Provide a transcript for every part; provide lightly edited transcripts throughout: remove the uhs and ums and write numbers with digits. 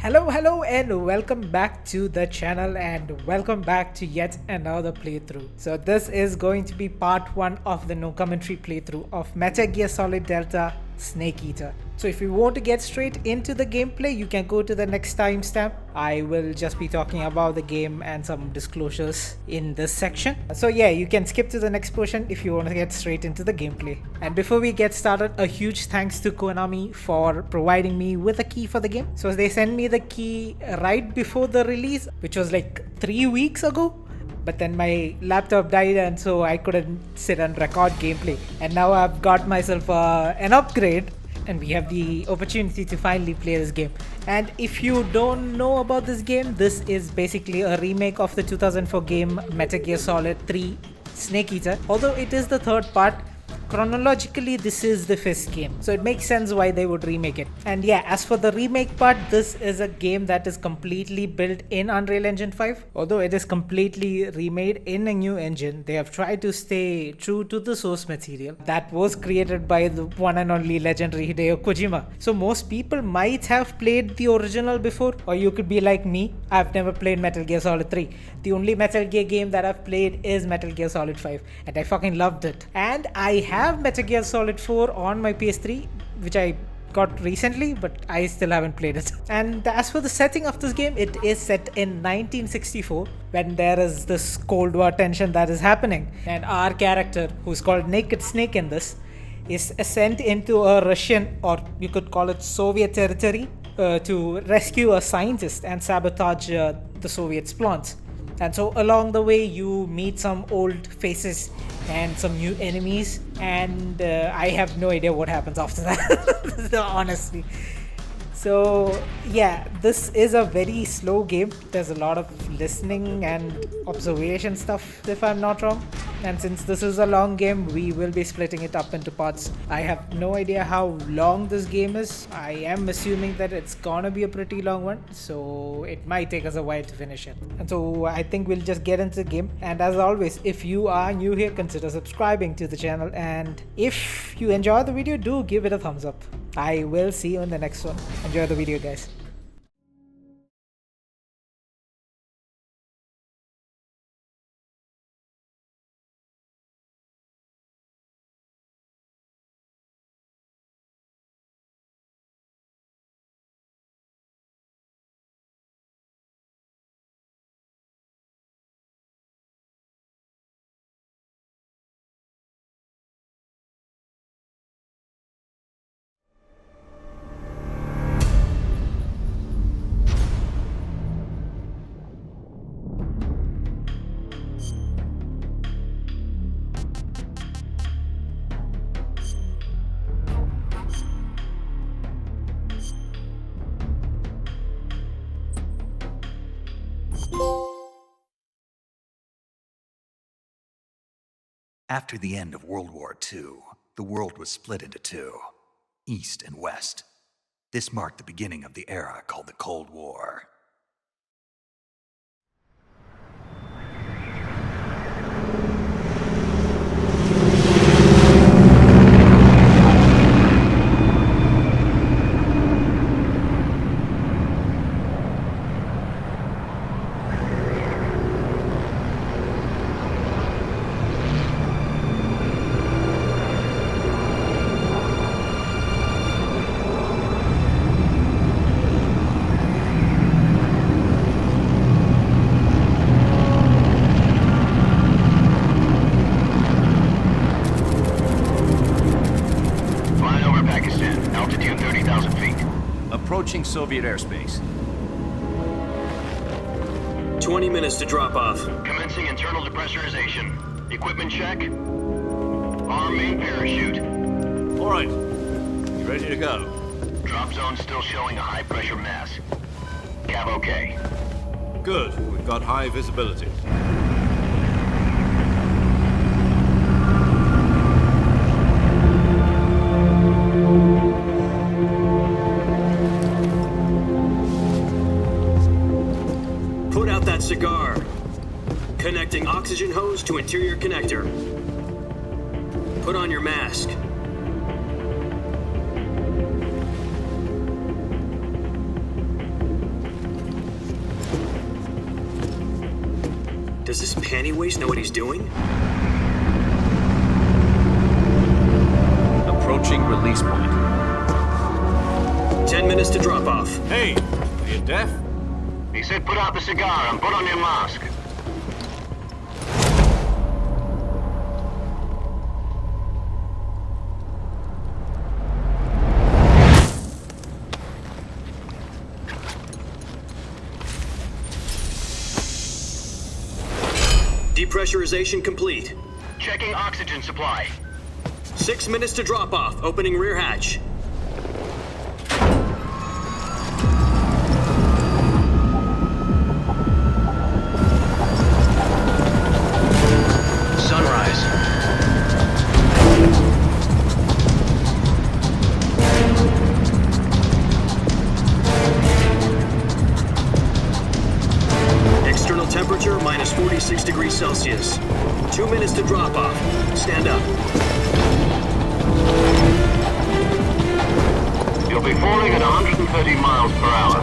Hello and welcome back to the channel and welcome back to yet another playthrough. So this is going to be part 1 of the no commentary playthrough of Metal Gear Solid Delta Snake Eater. So if you want to get straight into the gameplay, you can go to the next timestamp. I will just be talking about the game and some disclosures in this section. So yeah, you can skip to the next portion if you want to get straight into the gameplay. And before we get started, a huge thanks to Konami for providing me with a key for the game. So they sent me the key right before the release, which was like 3 weeks ago. But then my laptop died and so I couldn't sit and record gameplay. And now I've got myself an upgrade and we have the opportunity to finally play this game. And if you don't know about this game, this is basically a remake of the 2004 game Metal Gear Solid 3 Snake Eater. Although it is the third part, chronologically this is the fifth game, so it makes sense why they would remake it. And yeah, as for the remake part, this is a game that is completely built in Unreal Engine 5. Although it is completely remade in a new engine, they have tried to stay true to the source material that was created by the one and only legendary Hideo Kojima. So most people might have played the original before, or you could be like me, I've never played Metal Gear Solid 3. The only Metal Gear game that I've played is Metal Gear Solid 5 and I fucking loved it. And I have Metal Gear Solid 4 on my PS3, which I got recently, but I still haven't played it. And as for the setting of this game, it is set in 1964 when there is this Cold War tension that is happening. And our character, who's called Naked Snake in this, is sent into a Russian, or you could call it Soviet territory, to rescue a scientist and sabotage the Soviet plans. And so along the way you meet some old faces and some new enemies, and I have no idea what happens after that honestly. So yeah, this is a very slow game. There's a lot of listening and observation stuff if I'm not wrong. And since this is a long game, we will be splitting it up into parts. I have no idea how long this game is. I am assuming that it's gonna be a pretty long one, so it might take us a while to finish it. And so I think we'll just get into the game. And as always, if you are new here, consider subscribing to the channel, and if you enjoy the video, do give it a thumbs up. I will see you in the next one. Enjoy the video, guys. After the end of World War II, the world was split into two, East and West. This marked the beginning of the era called the Cold War. Approaching Soviet airspace. 20 minutes to drop off. Commencing internal depressurization. Equipment check. Arm main parachute. All right. You ready to go? Drop zone still showing a high pressure mass. Cav okay. Good. We've got high visibility. Put out that cigar. Connecting oxygen hose to interior connector. Put on your mask. panty waist know what he's doing? Approaching release point. 10 minutes to drop off. Hey, are you deaf? He said put out the cigar and put on your mask. Depressurization complete. Checking oxygen supply. 6 minutes to drop off. Opening rear hatch. Sunrise. External temperature minus 46 degrees Celsius. 2 minutes to drop off. Stand up. You'll be falling at 130 miles per hour.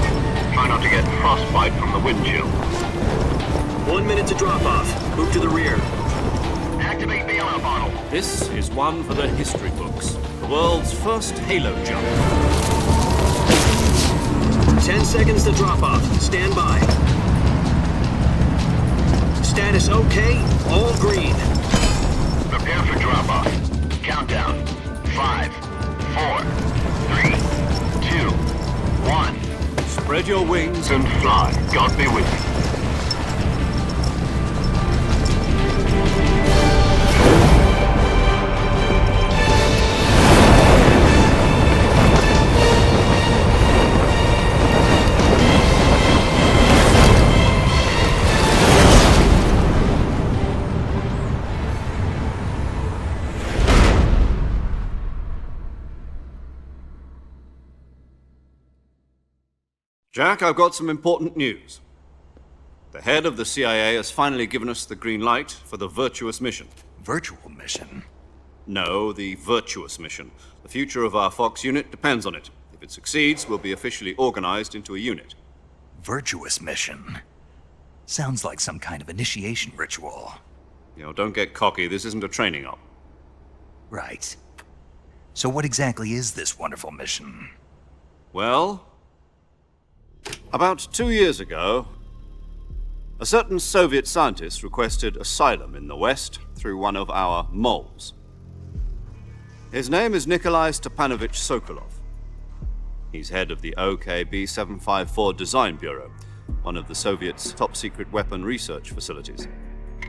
Try not to get frostbite from the wind chill. 1 minute to drop off. Move to the rear. Activate bailout bottle. This is one for the history books. The world's first halo jump. 10 seconds to drop off. Stand by. Status okay. All green. Prepare for drop-off. Countdown. 5, 4, 3, 2, 1. Spread your wings And fly. God be with you. Jack, I've got some important news. The head of the CIA has finally given us the green light for the Virtuous Mission. Virtual Mission? No, the Virtuous Mission. The future of our Fox unit depends on it. If it succeeds, we'll be officially organized into a unit. Virtuous Mission? Sounds like some kind of initiation ritual. Don't get cocky. This isn't a training op. Right. So what exactly is this wonderful mission? Well, about 2 years ago, a certain Soviet scientist requested asylum in the West through one of our moles. His name is Nikolai Stepanovich Sokolov. He's head of the OKB 754 Design Bureau, one of the Soviets' top-secret weapon research facilities,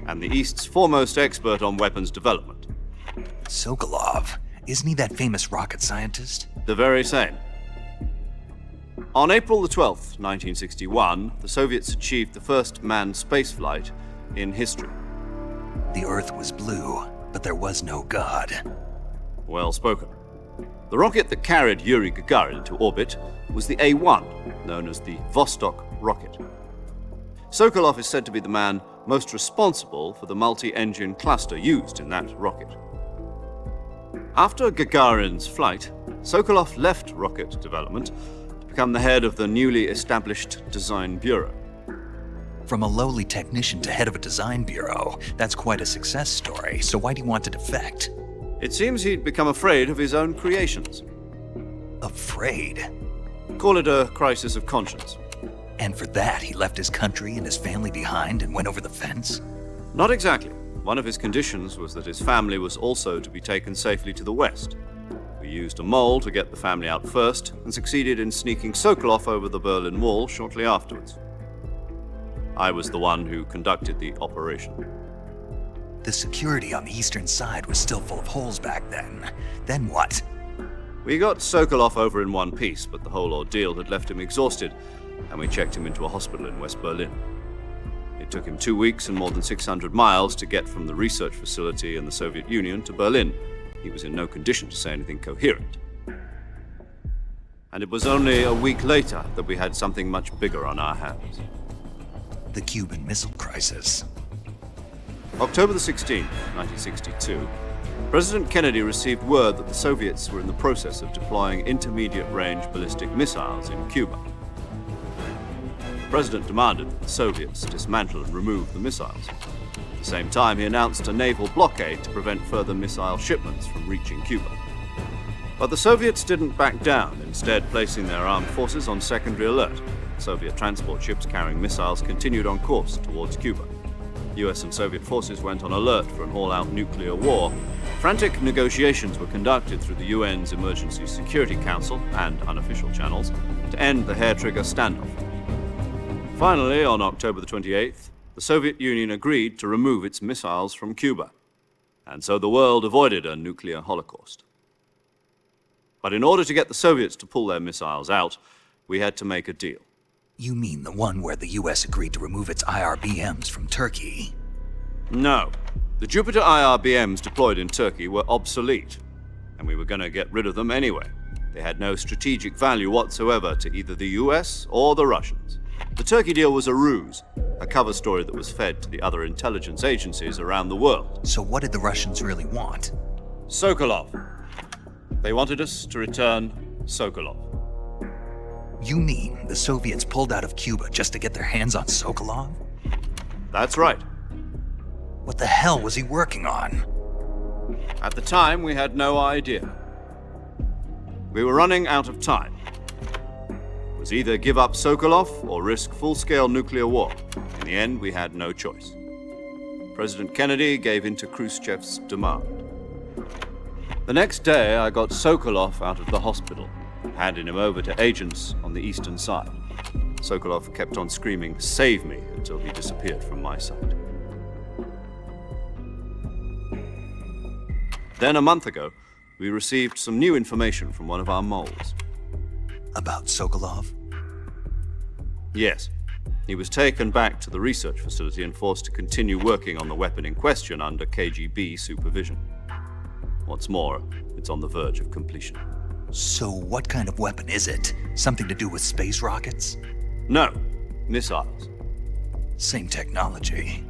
and the East's foremost expert on weapons development. Sokolov? Isn't he that famous rocket scientist? The very same. On April the 12th, 1961, the Soviets achieved the first manned spaceflight in history. The Earth was blue, but there was no God. Well spoken. The rocket that carried Yuri Gagarin to orbit was the A-1, known as the Vostok rocket. Sokolov is said to be the man most responsible for the multi-engine cluster used in that rocket. After Gagarin's flight, Sokolov left rocket development to become the head of the newly established Design Bureau. From a lowly technician to head of a design bureau, that's quite a success story, so why do you want to defect? It seems he'd become afraid of his own creations. Afraid? Call it a crisis of conscience. And for that, he left his country and his family behind and went over the fence? Not exactly. One of his conditions was that his family was also to be taken safely to the West. We used a mole to get the family out first and succeeded in sneaking Sokolov over the Berlin Wall shortly afterwards. I was the one who conducted the operation. The security on the eastern side was still full of holes back then. Then what? We got Sokolov over in one piece, but the whole ordeal had left him exhausted, and we checked him into a hospital in West Berlin. It took him 2 weeks and more than 600 miles to get from the research facility in the Soviet Union to Berlin. He was in no condition to say anything coherent. And it was only a week later that we had something much bigger on our hands. The Cuban Missile Crisis. October the 16th, 1962, President Kennedy received word that the Soviets were in the process of deploying intermediate-range ballistic missiles in Cuba. The President demanded that the Soviets dismantle and remove the missiles. The the same time, he announced a naval blockade to prevent further missile shipments from reaching Cuba. But the Soviets didn't back down, instead placing their armed forces on secondary alert. Soviet transport ships carrying missiles continued on course towards Cuba. US and Soviet forces went on alert for an all-out nuclear war. Frantic negotiations were conducted through the UN's Emergency Security Council and unofficial channels to end the hair-trigger standoff. Finally, on October the 28th, the Soviet Union agreed to remove its missiles from Cuba, and so the world avoided a nuclear holocaust. But in order to get the Soviets to pull their missiles out, we had to make a deal. You mean the one where the US agreed to remove its IRBMs from Turkey? No. The Jupiter IRBMs deployed in Turkey were obsolete, and we were going to get rid of them anyway. They had no strategic value whatsoever to either the US or the Russians. The Turkey deal was a ruse, a cover story that was fed to the other intelligence agencies around the world. So what did the Russians really want? Sokolov. They wanted us to return Sokolov. You mean the Soviets pulled out of Cuba just to get their hands on Sokolov? That's right. What the hell was he working on? At the time, we had no idea. We were running out of time. It was either give up Sokolov or risk full-scale nuclear war. In the end, we had no choice. President Kennedy gave in to Khrushchev's demand. The next day, I got Sokolov out of the hospital, handing him over to agents on the eastern side. Sokolov kept on screaming, "Save me," until he disappeared from my sight. Then a month ago, we received some new information from one of our moles. About Sokolov? Yes. He was taken back to the research facility and forced to continue working on the weapon in question under KGB supervision. What's more, it's on the verge of completion. So what kind of weapon is it? Something to do with space rockets? No, missiles. Same technology.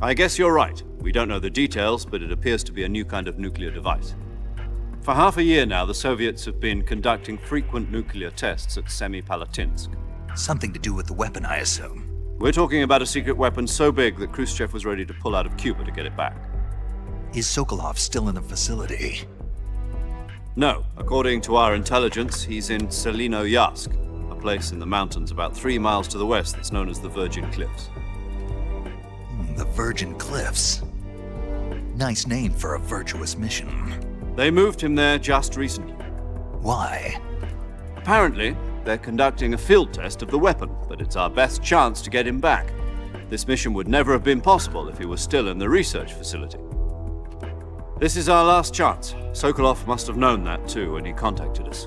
I guess you're right. We don't know the details, but it appears to be a new kind of nuclear device. For half a year now, the Soviets have been conducting frequent nuclear tests at Semipalatinsk. Something to do with the weapon, I assume. We're talking about a secret weapon so big that Khrushchev was ready to pull out of Cuba to get it back. Is Sokolov still in the facility? No. According to our intelligence, he's in Selinoyarsk, a place in the mountains about 3 miles to the west that's known as the Virgin Cliffs. The Virgin Cliffs. Nice name for a virtuous mission. They moved him there just recently. Why? Apparently, they're conducting a field test of the weapon, but it's our best chance to get him back. This mission would never have been possible if he was still in the research facility. This is our last chance. Sokolov must have known that too when he contacted us.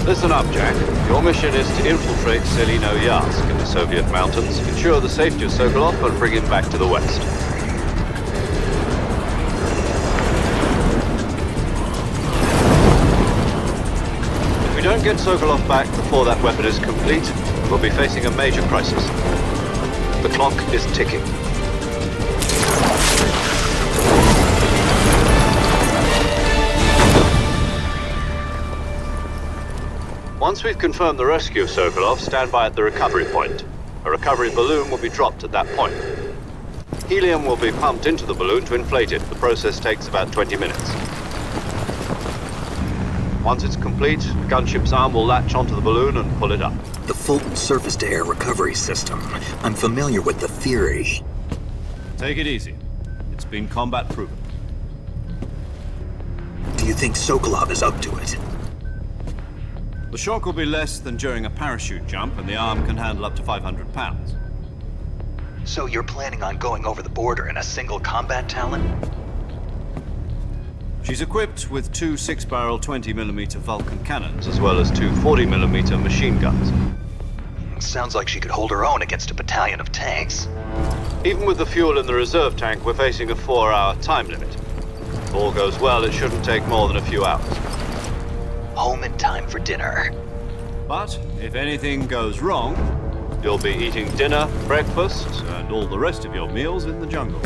Listen up, Jack. Your mission is to infiltrate Selinoyarsk in the Soviet mountains, ensure the safety of Sokolov, and bring him back to the west. If we don't get Sokolov back before that weapon is complete, we'll be facing a major crisis. The clock is ticking. Once we've confirmed the rescue of Sokolov, stand by at the recovery point. A recovery balloon will be dropped at that point. Helium will be pumped into the balloon to inflate it. The process takes about 20 minutes. Once it's complete, the gunship's arm will latch onto the balloon and pull it up. The Fulton surface-to-air recovery system. I'm familiar with the theory. Take it easy. It's been combat-proven. Do you think Sokolov is up to it? The shock will be less than during a parachute jump, and the arm can handle up to 500 pounds. So you're planning on going over the border in a single combat Talon? She's equipped with 2 6-barrel 20mm Vulcan cannons, as well as 2 40mm machine guns. Sounds like she could hold her own against a battalion of tanks. Even with the fuel in the reserve tank, we're facing a 4-hour time limit. If all goes well, it shouldn't take more than a few hours. Home in time for dinner. But if anything goes wrong, you'll be eating dinner, breakfast, and all the rest of your meals in the jungle.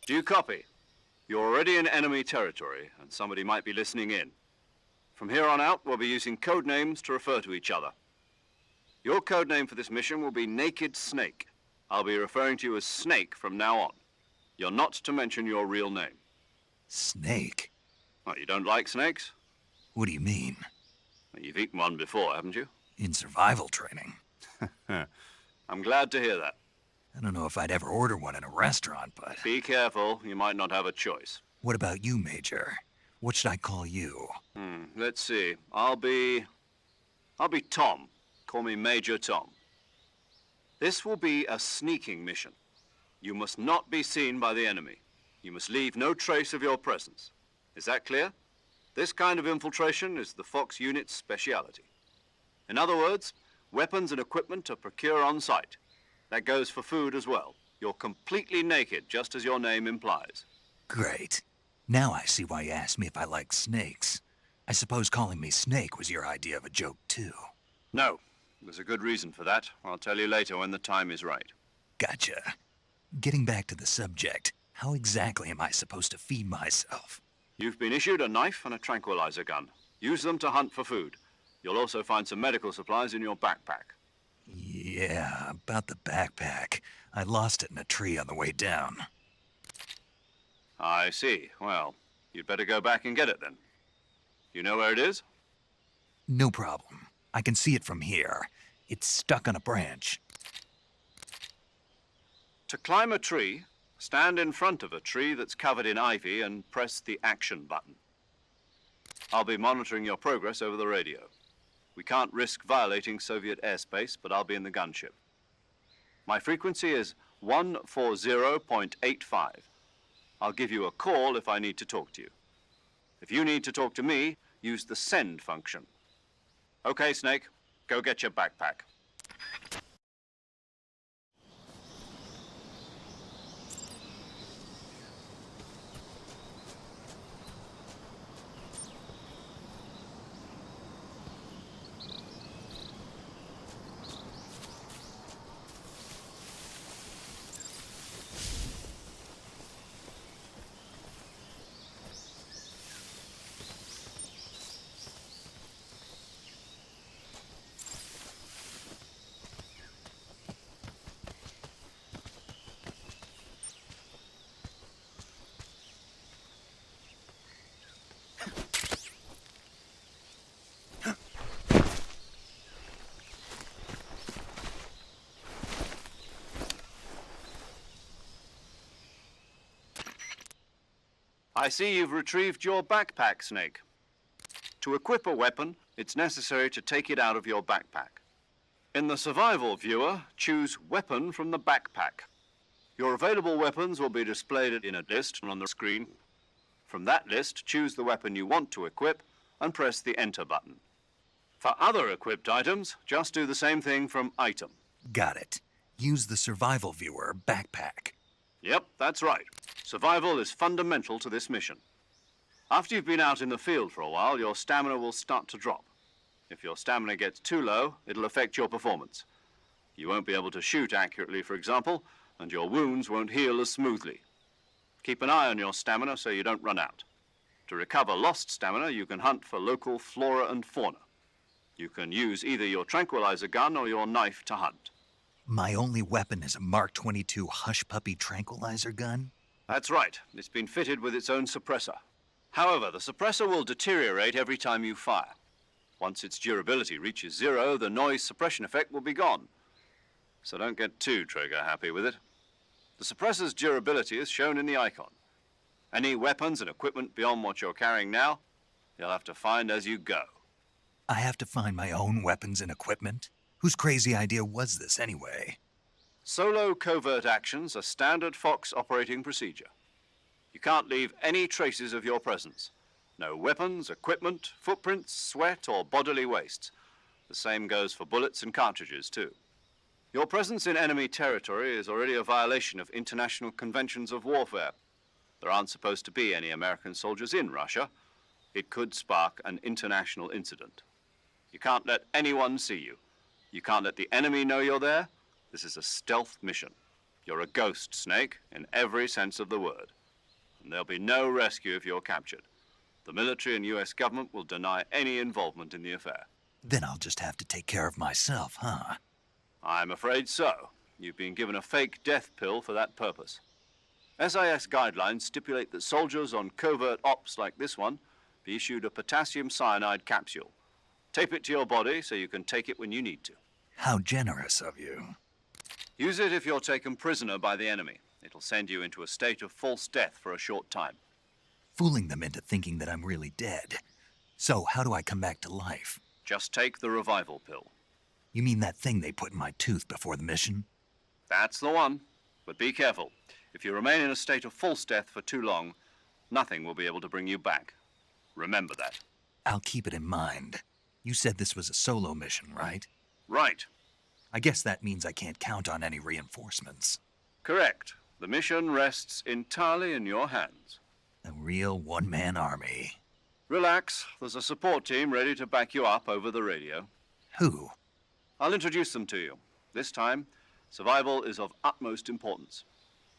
Do you copy? You're already in enemy territory, and somebody might be listening in. From here on out, we'll be using code names to refer to each other. Your code name for this mission will be Naked Snake. I'll be referring to you as Snake from now on. You're not to mention your real name. Snake? Oh, you don't like snakes? What do you mean? Well, you've eaten one before, haven't you? In survival training? I'm glad to hear that. I don't know if I'd ever order one in a restaurant, but... Be careful, you might not have a choice. What about you, Major? What should I call you? Let's see. I'll be Tom. Call me Major Tom. This will be a sneaking mission. You must not be seen by the enemy. You must leave no trace of your presence. Is that clear? This kind of infiltration is the Fox unit's speciality. In other words, weapons and equipment are procured on site. That goes for food as well. You're completely naked, just as your name implies. Great. Now I see why you asked me if I like snakes. I suppose calling me Snake was your idea of a joke, too. No, there's a good reason for that. I'll tell you later when the time is right. Gotcha. Getting back to the subject, how exactly am I supposed to feed myself? You've been issued a knife and a tranquilizer gun. Use them to hunt for food. You'll also find some medical supplies in your backpack. Yeah, about the backpack. I lost it in a tree on the way down. I see. Well, you'd better go back and get it then. You know where it is? No problem. I can see it from here. It's stuck on a branch. To climb a tree, stand in front of a tree that's covered in ivy and press the action button. I'll be monitoring your progress over the radio. We can't risk violating Soviet airspace, but I'll be in the gunship. My frequency is 140.85. I'll give you a call if I need to talk to you. If you need to talk to me, use the send function. Okay, Snake, go get your backpack. I see you've retrieved your backpack, Snake. To equip a weapon, it's necessary to take it out of your backpack. In the survival viewer, choose Weapon from the backpack. Your available weapons will be displayed in a list on the screen. From that list, choose the weapon you want to equip and press the Enter button. For other equipped items, just do the same thing from Item. Got it. Use the survival viewer backpack. Yep, that's right. Survival is fundamental to this mission. After you've been out in the field for a while, your stamina will start to drop. If your stamina gets too low, it'll affect your performance. You won't be able to shoot accurately, for example, and your wounds won't heal as smoothly. Keep an eye on your stamina so you don't run out. To recover lost stamina, you can hunt for local flora and fauna. You can use either your tranquilizer gun or your knife to hunt. My only weapon is a Mark 22 Hush Puppy tranquilizer gun? That's right. It's been fitted with its own suppressor. However, the suppressor will deteriorate every time you fire. Once its durability reaches 0, the noise suppression effect will be gone. So don't get too trigger-happy with it. The suppressor's durability is shown in the icon. Any weapons and equipment beyond what you're carrying now, you'll have to find as you go. I have to find my own weapons and equipment? Whose crazy idea was this anyway? Solo covert actions are standard Fox operating procedure. You can't leave any traces of your presence. No weapons, equipment, footprints, sweat, or bodily wastes. The same goes for bullets and cartridges, too. Your presence in enemy territory is already a violation of international conventions of warfare. There aren't supposed to be any American soldiers in Russia. It could spark an international incident. You can't let anyone see you. You can't let the enemy know you're there. This is a stealth mission. You're a ghost, Snake, in every sense of the word. And there'll be no rescue if you're captured. The military and US government will deny any involvement in the affair. Then I'll just have to take care of myself, huh? I'm afraid so. You've been given a fake death pill for that purpose. SIS guidelines stipulate that soldiers on covert ops like this one be issued a potassium cyanide capsule. Tape it to your body so you can take it when you need to. How generous of you. Use it if you're taken prisoner by the enemy. It'll send you into a state of false death for a short time. Fooling them into thinking that I'm really dead. So, how do I come back to life? Just take the revival pill. You mean that thing they put in my tooth before the mission? That's the one. But be careful. If you remain in a state of false death for too long, nothing will be able to bring you back. Remember that. I'll keep it in mind. You said this was a solo mission, right? Right. I guess that means I can't count on any reinforcements. Correct. The mission rests entirely in your hands. A real one-man army. Relax. There's a support team ready to back you up over the radio. Who? I'll introduce them to you. This time, survival is of utmost importance.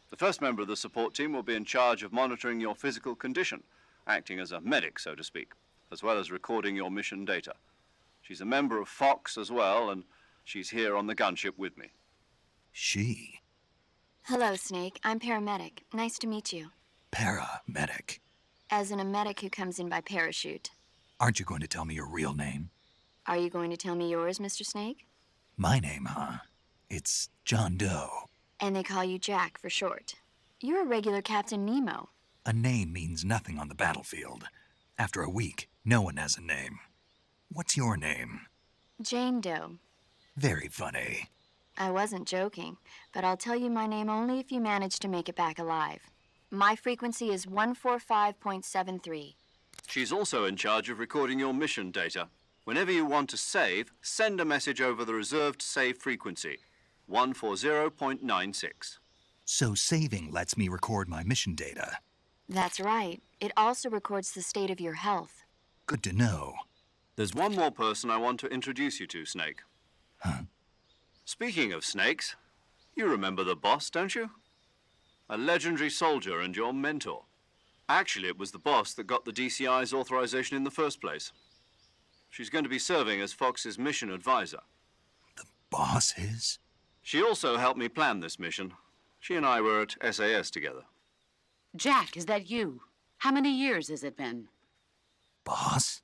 The first member of the support team will be in charge of monitoring your physical condition, acting as a medic, so to speak, as well as recording your mission data. She's a member of Fox as well, and she's here on the gunship with me. She? Hello, Snake. I'm paramedic. Nice to meet you. Paramedic. As in a medic who comes in by parachute. Aren't you going to tell me your real name? Are you going to tell me yours, Mr. Snake? My name, huh? It's John Doe. And they call you Jack for short. You're a regular Captain Nemo. A name means nothing on the battlefield. After a week, no one has a name. What's your name? Jane Doe. Very funny. I wasn't joking, but I'll tell you my name only if you manage to make it back alive. My frequency is 145.73. She's also in charge of recording your mission data. Whenever you want to save, send a message over the reserved save frequency, 140.96. So saving lets me record my mission data. That's right. It also records the state of your health. Good to know. There's one more person I want to introduce you to, Snake. Huh? Speaking of snakes, you remember the boss, don't you? A legendary soldier and your mentor. Actually, it was the boss that got the DCI's authorization in the first place. She's going to be serving as Fox's mission advisor. The boss is? She also helped me plan this mission. She and I were at SAS together. Jack, is that you? How many years has it been? Boss?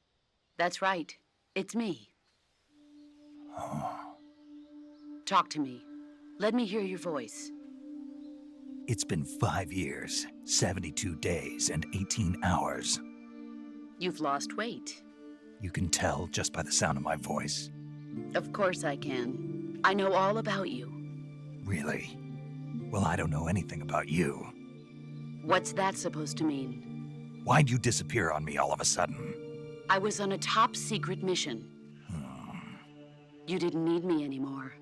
That's right. It's me. Oh. Talk to me. Let me hear your voice. It's been 5 years, 72 days, and 18 hours. You've lost weight. You can tell just by the sound of my voice. Of course I can. I know all about you. Really? Well, I don't know anything about you. What's that supposed to mean? Why'd you disappear on me all of a sudden? I was on a top-secret mission. You didn't need me anymore.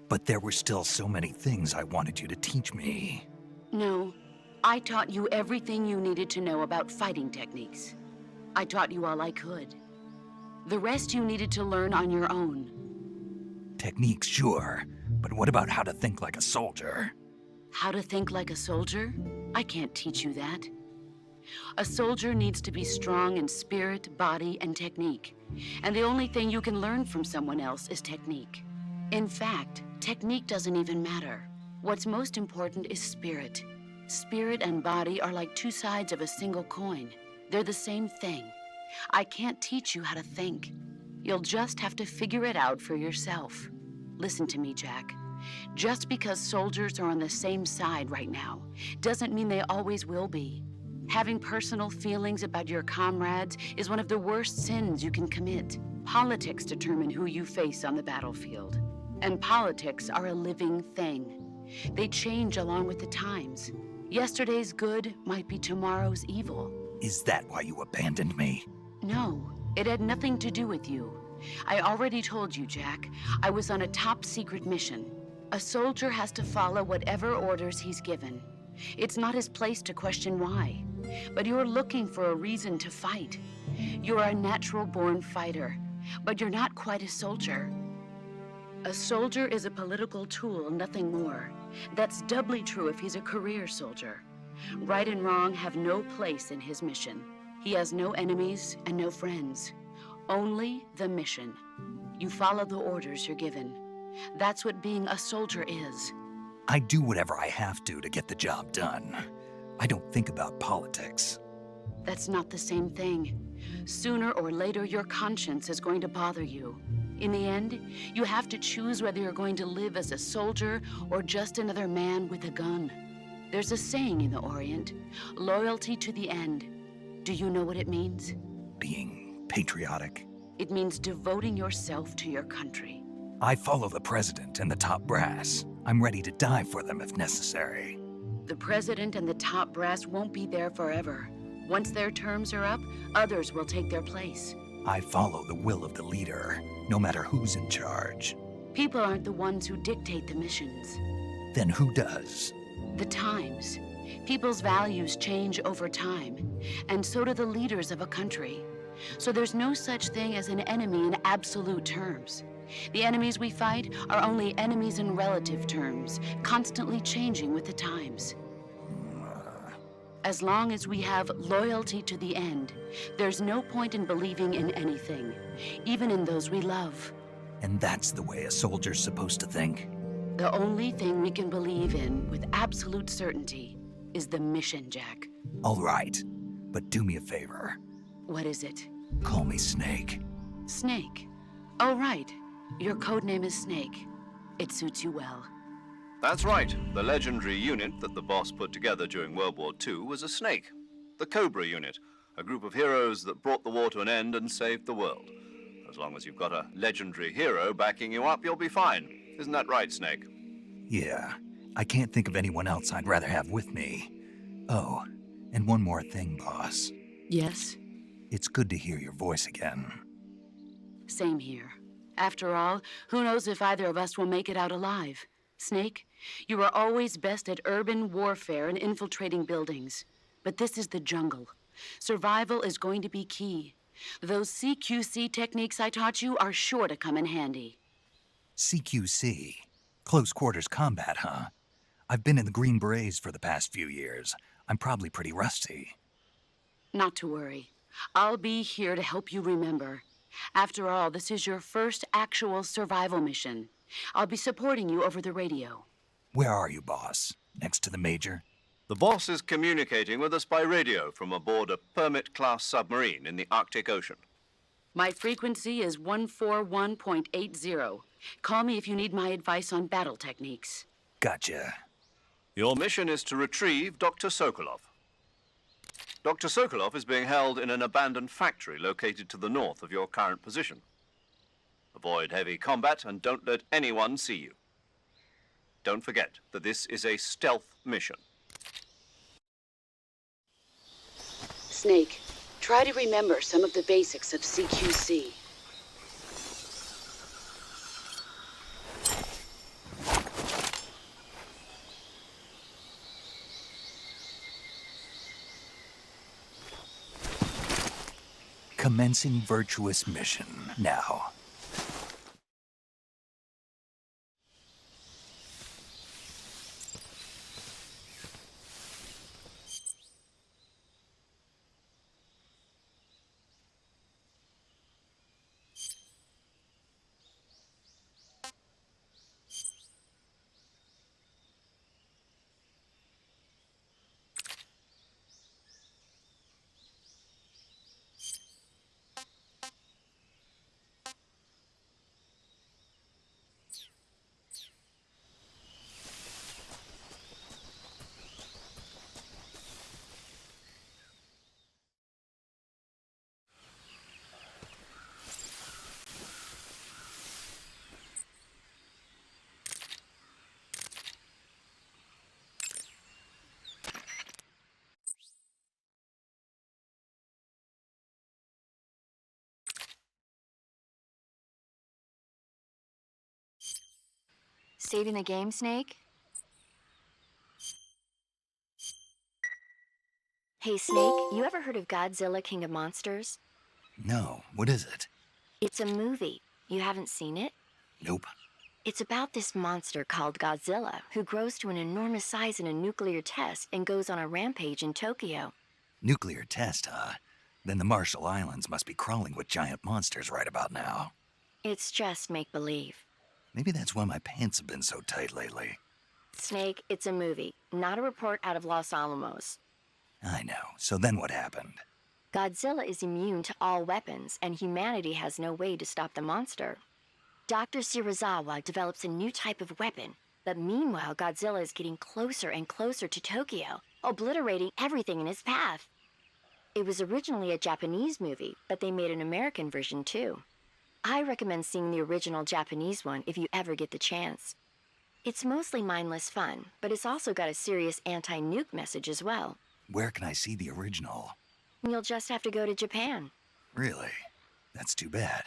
But there were still so many things I wanted you to teach me. No, I taught you everything you needed to know about fighting techniques. I taught you all I could. The rest you needed to learn on your own. Techniques, sure. But what about how to think like a soldier? How to think like a soldier? I can't teach you that. A soldier needs to be strong in spirit, body, and technique. And the only thing you can learn from someone else is technique. In fact, technique doesn't even matter. What's most important is spirit. Spirit and body are like two sides of a single coin. They're the same thing. I can't teach you how to think. You'll just have to figure it out for yourself. Listen to me, Jack. Just because soldiers are on the same side right now doesn't mean they always will be. Having personal feelings about your comrades is one of the worst sins you can commit. Politics determine who you face on the battlefield. And politics are a living thing. They change along with the times. Yesterday's good might be tomorrow's evil. Is that why you abandoned me? No, it had nothing to do with you. I already told you, Jack. I was on a top-secret mission. A soldier has to follow whatever orders he's given. It's not his place to question why. But you're looking for a reason to fight. You're a natural-born fighter, but you're not quite a soldier. A soldier is a political tool, nothing more. That's doubly true if he's a career soldier. Right and wrong have no place in his mission. He has no enemies and no friends. Only the mission. You follow the orders you're given. That's what being a soldier is. I do whatever I have to get the job done. I don't think about politics. That's not the same thing. Sooner or later, your conscience is going to bother you. In the end, you have to choose whether you're going to live as a soldier or just another man with a gun. There's a saying in the Orient, loyalty to the end. Do you know what it means? Being patriotic. It means devoting yourself to your country. I follow the president and the top brass. I'm ready to die for them if necessary. The president and the top brass won't be there forever. Once their terms are up, others will take their place. I follow the will of the leader, no matter who's in charge. People aren't the ones who dictate the missions. Then who does? The times. People's values change over time, and so do the leaders of a country. So there's no such thing as an enemy in absolute terms. The enemies we fight are only enemies in relative terms, constantly changing with the times. As long as we have loyalty to the end, there's no point in believing in anything, even in those we love. And that's the way a soldier's supposed to think? The only thing we can believe in with absolute certainty is the mission, Jack. All right, but do me a favor. What is it? Call me Snake. Snake? Oh, right. Your codename is Snake. It suits you well. That's right. The legendary unit that the boss put together during World War II was a snake. The Cobra unit, a group of heroes that brought the war to an end and saved the world. As long as you've got a legendary hero backing you up, you'll be fine. Isn't that right, Snake? Yeah, I can't think of anyone else I'd rather have with me. Oh, and one more thing, boss. Yes? It's good to hear your voice again. Same here. After all, who knows if either of us will make it out alive? Snake, you are always best at urban warfare and infiltrating buildings. But this is the jungle. Survival is going to be key. Those CQC techniques I taught you are sure to come in handy. CQC? Close quarters combat, huh? I've been in the Green Berets for the past few years. I'm probably pretty rusty. Not to worry. I'll be here to help you remember. After all, this is your first actual survival mission. I'll be supporting you over the radio. Where are you, boss? Next to the Major? The boss is communicating with us by radio from aboard a Permit-class submarine in the Arctic Ocean. My frequency is 141.80. Call me if you need my advice on battle techniques. Gotcha. Your mission is to retrieve Dr. Sokolov. Dr. Sokolov is being held in an abandoned factory located to the north of your current position. Avoid heavy combat and don't let anyone see you. Don't forget that this is a stealth mission. Snake, try to remember some of the basics of CQC. Commencing Virtuous Mission now. Saving the game, Snake? Hey, Snake, you ever heard of Godzilla, King of Monsters? No, what is it? It's a movie. You haven't seen it? Nope. It's about this monster called Godzilla, who grows to an enormous size in a nuclear test and goes on a rampage in Tokyo. Nuclear test, huh? Then the Marshall Islands must be crawling with giant monsters right about now. It's just make-believe. Maybe that's why my pants have been so tight lately. Snake, it's a movie, not a report out of Los Alamos. I know. So then what happened? Godzilla is immune to all weapons, and humanity has no way to stop the monster. Dr. Shirazawa develops a new type of weapon, but meanwhile Godzilla is getting closer and closer to Tokyo, obliterating everything in his path. It was originally a Japanese movie, but they made an American version too. I recommend seeing the original Japanese one if you ever get the chance. It's mostly mindless fun, but it's also got a serious anti-nuke message as well. Where can I see the original? You'll just have to go to Japan. Really? That's too bad.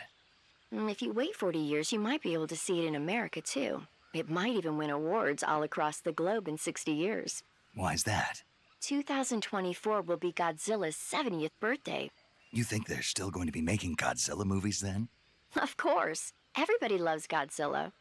If you wait 40 years, you might be able to see it in America too. It might even win awards all across the globe in 60 years. Why's that? 2024 will be Godzilla's 70th birthday. You think they're still going to be making Godzilla movies then? Of course. Everybody loves Godzilla.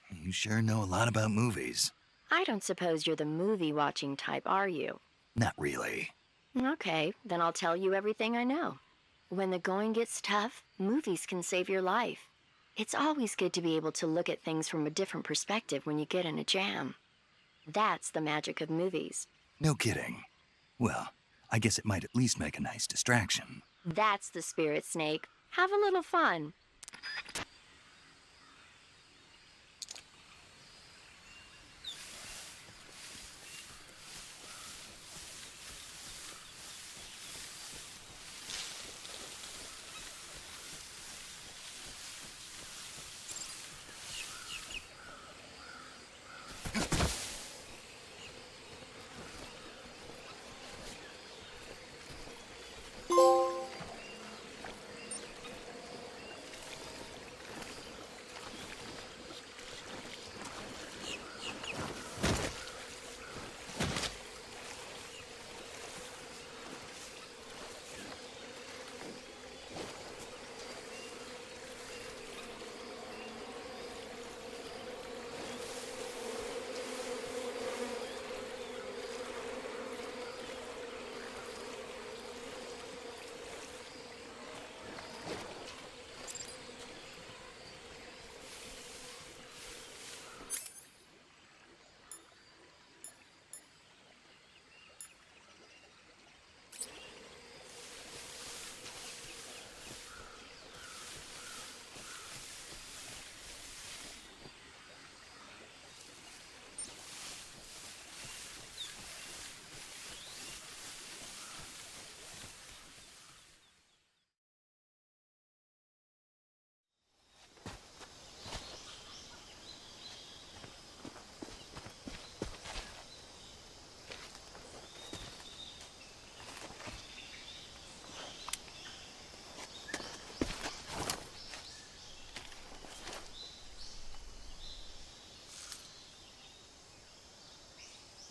You sure know a lot about movies. I don't suppose you're the movie-watching type, are you? Not really. Okay, then I'll tell you everything I know. When the going gets tough, movies can save your life. It's always good to be able to look at things from a different perspective when you get in a jam. That's the magic of movies. No kidding. Well, I guess it might at least make a nice distraction. That's the spirit, Snake. Have a little fun.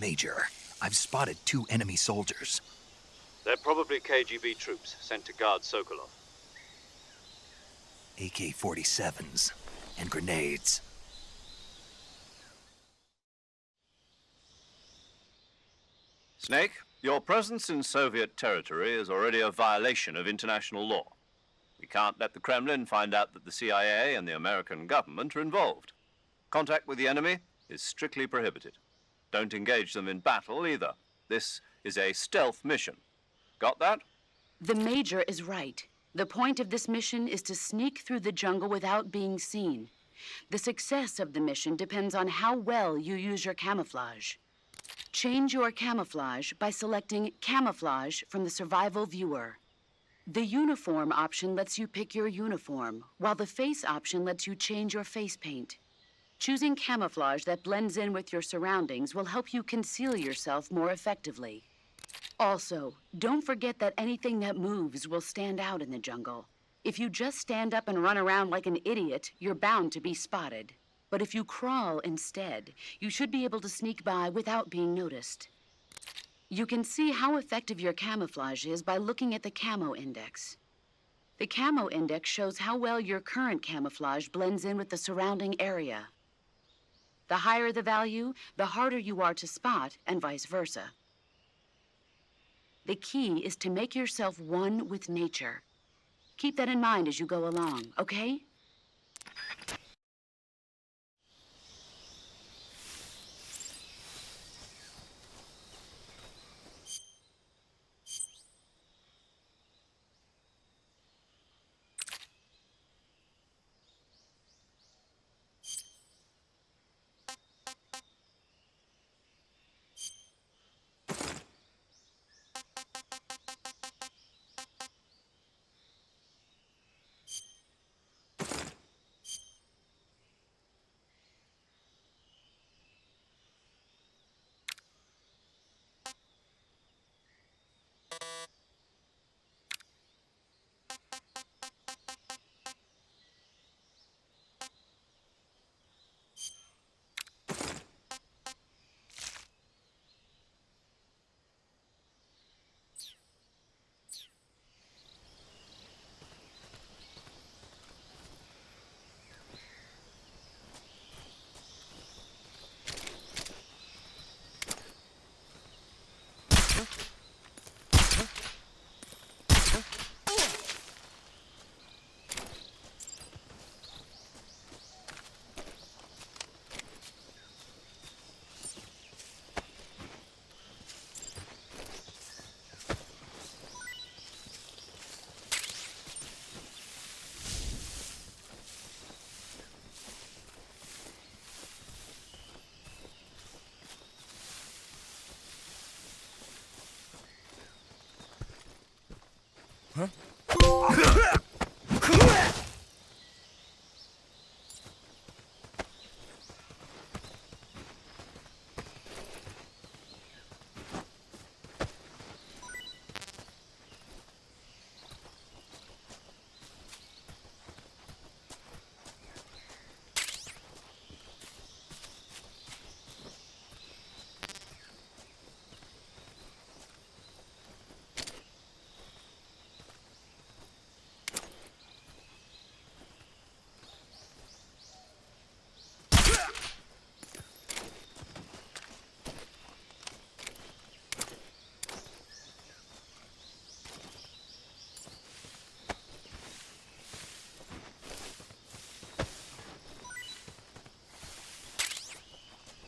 Major, I've spotted 2 enemy soldiers. They're probably KGB troops sent to guard Sokolov. AK-47s and grenades. Snake, your presence in Soviet territory is already a violation of international law. We can't let the Kremlin find out that the CIA and the American government are involved. Contact with the enemy is strictly prohibited. Don't engage them in battle either. This is a stealth mission. Got that? The Major is right. The point of this mission is to sneak through the jungle without being seen. The success of the mission depends on how well you use your camouflage. Change your camouflage by selecting Camouflage from the Survival Viewer. The Uniform option lets you pick your uniform, while the Face option lets you change your face paint. Choosing camouflage that blends in with your surroundings will help you conceal yourself more effectively. Also, don't forget that anything that moves will stand out in the jungle. If you just stand up and run around like an idiot, you're bound to be spotted. But if you crawl instead, you should be able to sneak by without being noticed. You can see how effective your camouflage is by looking at the Camo Index. The Camo Index shows how well your current camouflage blends in with the surrounding area. The higher the value, the harder you are to spot, and vice versa. The key is to make yourself one with nature. Keep that in mind as you go along, okay?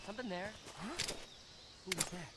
Something there. Huh? Who was that?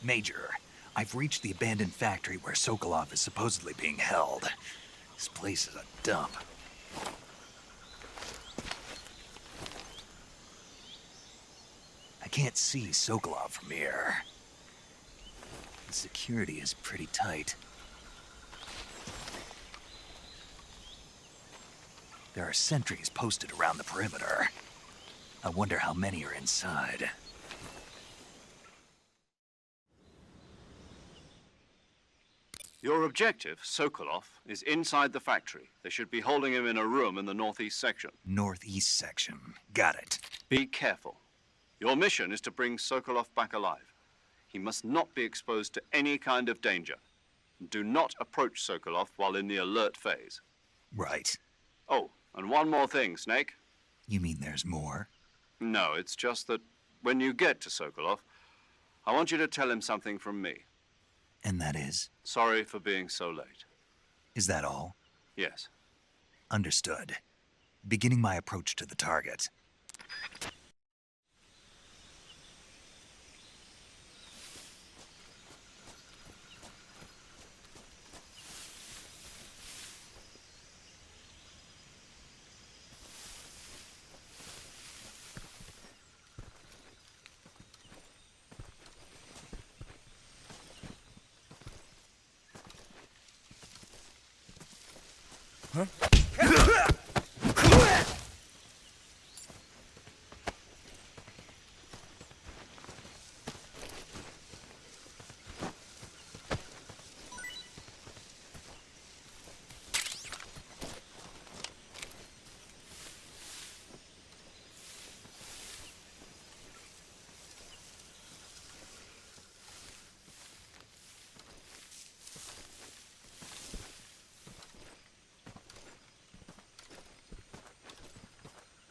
Major, I've reached the abandoned factory where Sokolov is supposedly being held. This place is a dump. I can't see Sokolov from here. The security is pretty tight. There are sentries posted around the perimeter. I wonder how many are inside. Your objective, Sokolov, is inside the factory. They should be holding him in a room in the northeast section. Northeast section. Got it. Be careful. Your mission is to bring Sokolov back alive. He must not be exposed to any kind of danger. Do not approach Sokolov while in the alert phase. Right. Oh, and one more thing, Snake. You mean there's more? No, it's just that when you get to Sokolov, I want you to tell him something from me. And that is? Sorry for being so late. Is that all? Yes. Understood. Beginning my approach to the target.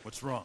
What's wrong?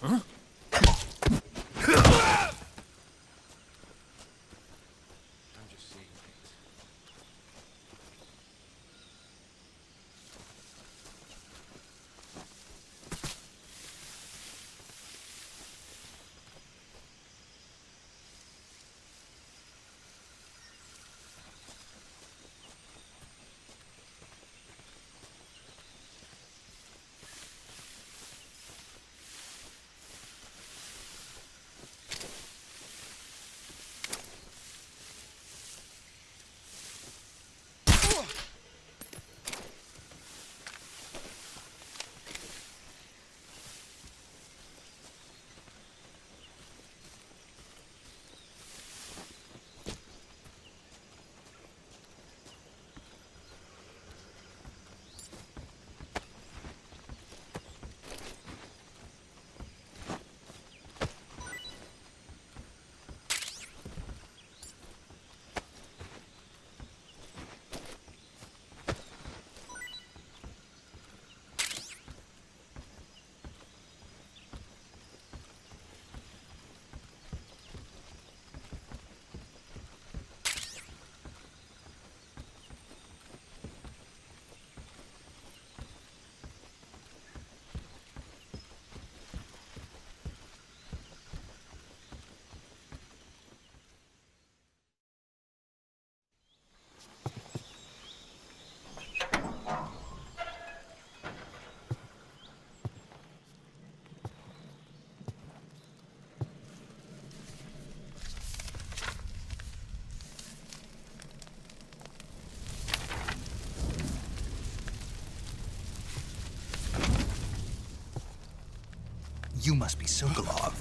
Huh? I'm just seeing things. You must be Shagohod.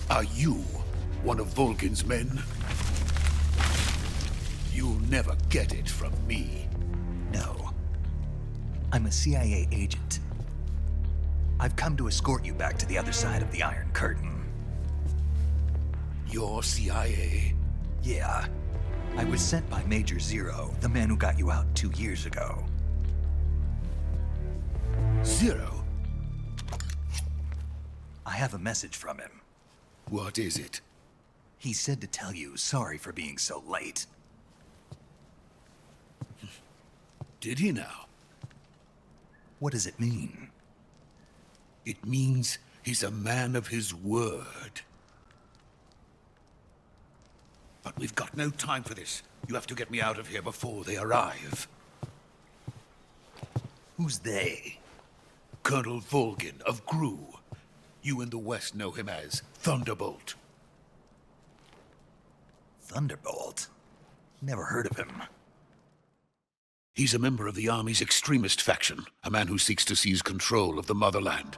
Are you one of Volgin's men? You'll never get it from me. No. I'm a CIA agent. I've come to escort you back to the other side of the Iron Curtain. You're CIA? Yeah. I was sent by Major Zero, the man who got you out 2 years ago. Zero? I have a message from him. What is it? He said to tell you sorry for being so late. Did he now? What does it mean? It means he's a man of his word. But we've got no time for this. You have to get me out of here before they arrive. Who's they? Colonel Volgin of Gru. You in the West know him as Thunderbolt. Thunderbolt? Never heard of him. He's a member of the Army's extremist faction, a man who seeks to seize control of the motherland.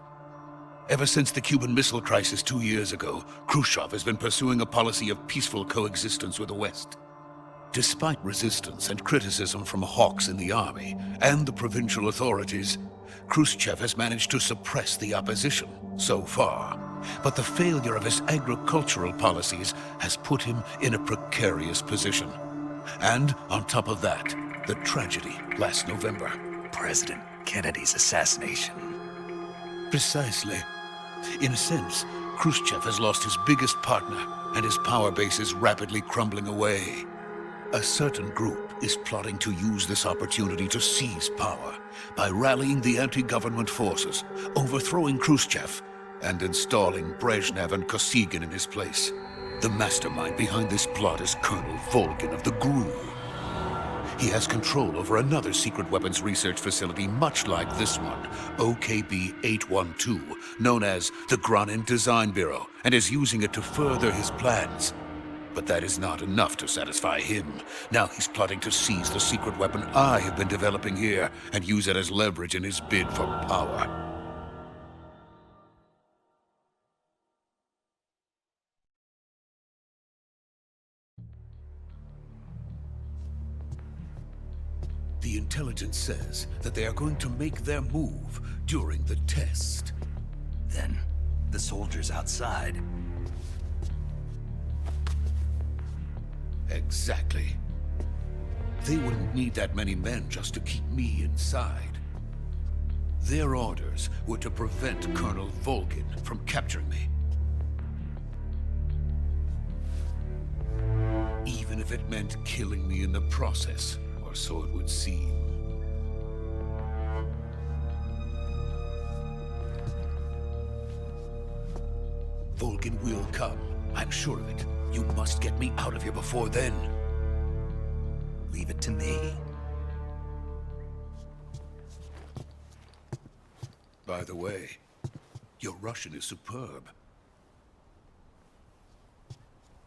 Ever since the Cuban Missile Crisis 2 years ago, Khrushchev has been pursuing a policy of peaceful coexistence with the West. Despite resistance and criticism from hawks in the army and the provincial authorities, Khrushchev has managed to suppress the opposition so far. But the failure of his agricultural policies has put him in a precarious position. And on top of that, the tragedy last November. President Kennedy's assassination. Precisely. In a sense, Khrushchev has lost his biggest partner, and his power base is rapidly crumbling away. A certain group is plotting to use this opportunity to seize power by rallying the anti-government forces, overthrowing Khrushchev, and installing Brezhnev and Kosygin in his place. The mastermind behind this plot is Colonel Volgin of the GRU. He has control over another secret weapons research facility much like this one, OKB-812, known as the Granin Design Bureau, and is using it to further his plans. But that is not enough to satisfy him. Now he's plotting to seize the secret weapon I have been developing here and use it as leverage in his bid for power. The intelligence says that they are going to make their move during the test. Then, the soldiers outside. Exactly. They wouldn't need that many men just to keep me inside. Their orders were to prevent Colonel Volgin from capturing me. Even if it meant killing me in the process. Or so it would seem. Volgin will come. I'm sure of it. You must get me out of here before then. Leave it to me. By the way, your Russian is superb.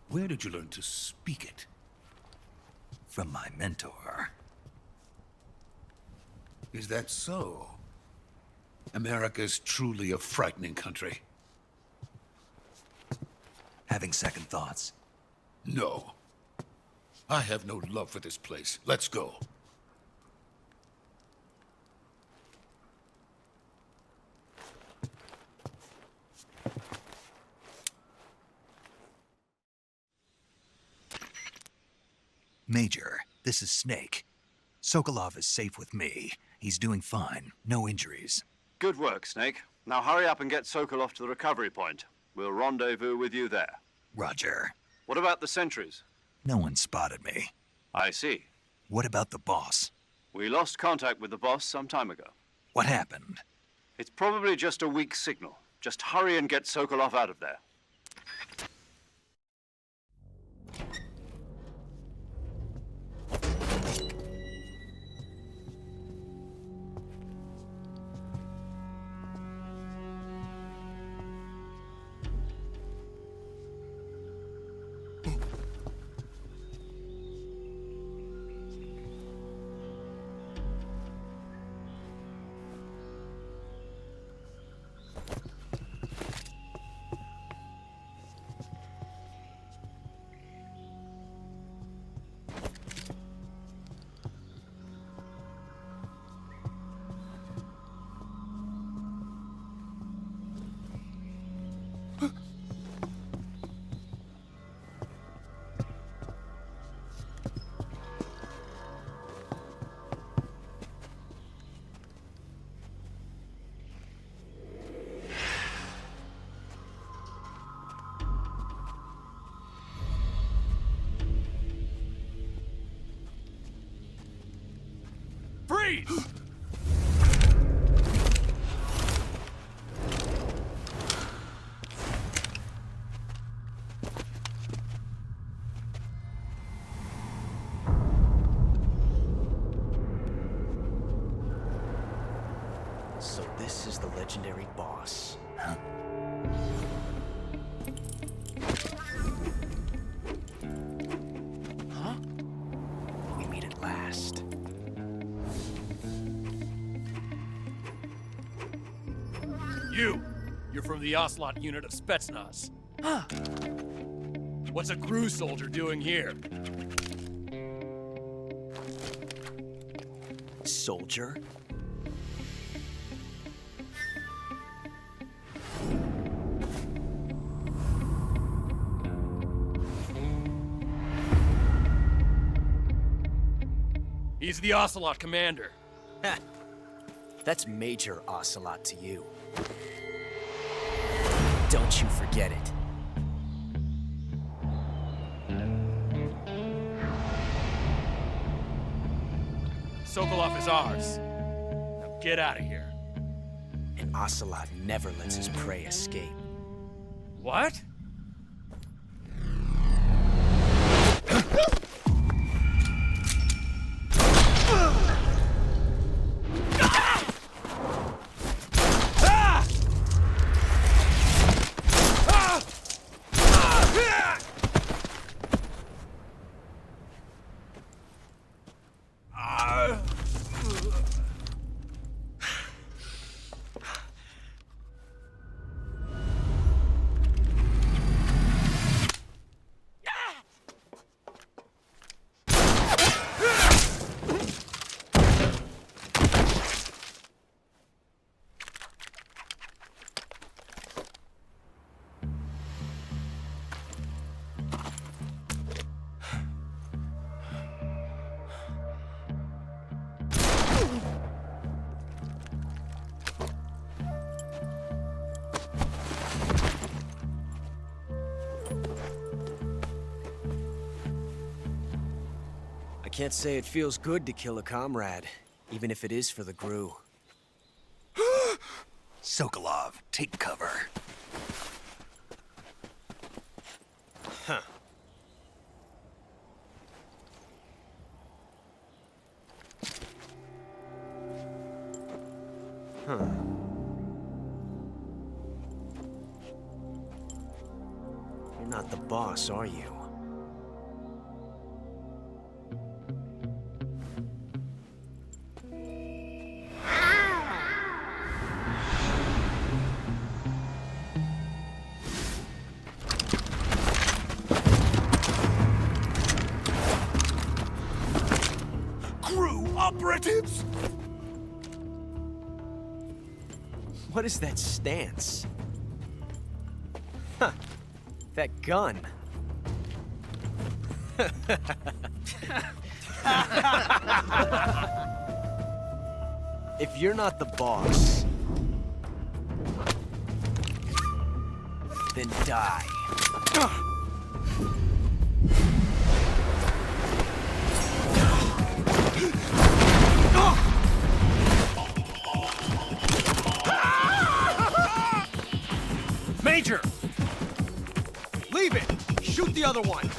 Where did you learn to speak it? From my mentor. Is that so? America's truly a frightening country. Having second thoughts? No. I have no love for this place. Let's go. Major, this is Snake. Sokolov is safe with me. He's doing fine. No injuries. Good work, Snake. Now hurry up and get Sokolov to the recovery point. We'll rendezvous with you there. Roger. What about the sentries? No one spotted me. I see. What about the boss? We lost contact with the boss some time ago. What happened? It's probably just a weak signal. Just hurry and get Sokolov out of there. Freeze! So this is the legendary boss. Huh? Huh? We meet at last. You're from the Ocelot unit of Spetsnaz. Huh. What's a GRU soldier doing here? Soldier? He's the Ocelot commander. Ha! That's Major Ocelot to you. Don't you forget it. Sokolov is ours. Now get out of here. And Ocelot never lets his prey escape. What? Can't say it feels good to kill a comrade, even if it is for the GRU. Sokolov, take cover. Huh. Huh. You're not the boss, are you? Operatives! What is that stance? Huh. That gun. If you're not the boss, then die. Major! Leave it! Shoot the other one!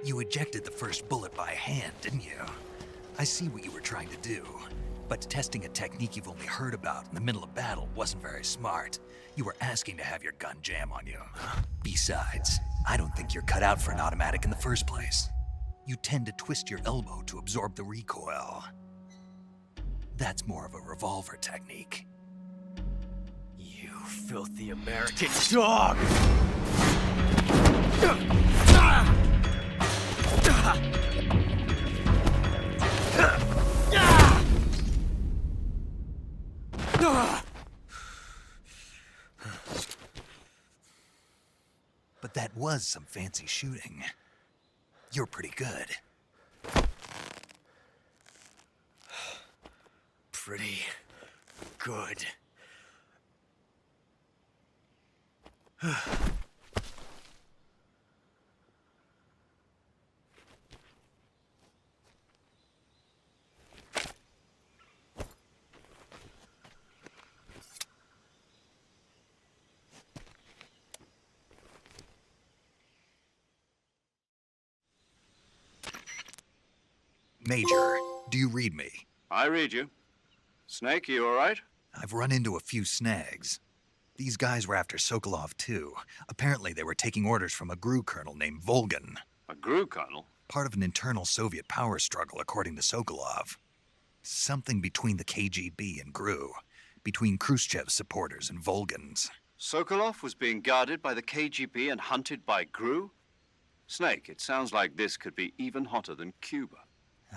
You ejected the first bullet by hand, didn't you? I see what you were trying to do. But testing a technique you've only heard about in the middle of battle wasn't very smart. You were asking to have your gun jam on you. Besides, I don't think you're cut out for an automatic in the first place. You tend to twist your elbow to absorb the recoil. That's more of a revolver technique. You filthy American dog! But that was some fancy shooting. You're pretty good. Pretty good. Major, do you read me? I read you. Snake, you all right? I've run into a few snags. These guys were after Sokolov too. Apparently they were taking orders from a GRU colonel named Volgan. A GRU colonel? Part of an internal Soviet power struggle, according to Sokolov. Something between the KGB and GRU. Between Khrushchev's supporters and Volgan's. Sokolov was being guarded by the KGB and hunted by GRU? Snake, it sounds like this could be even hotter than Cuba.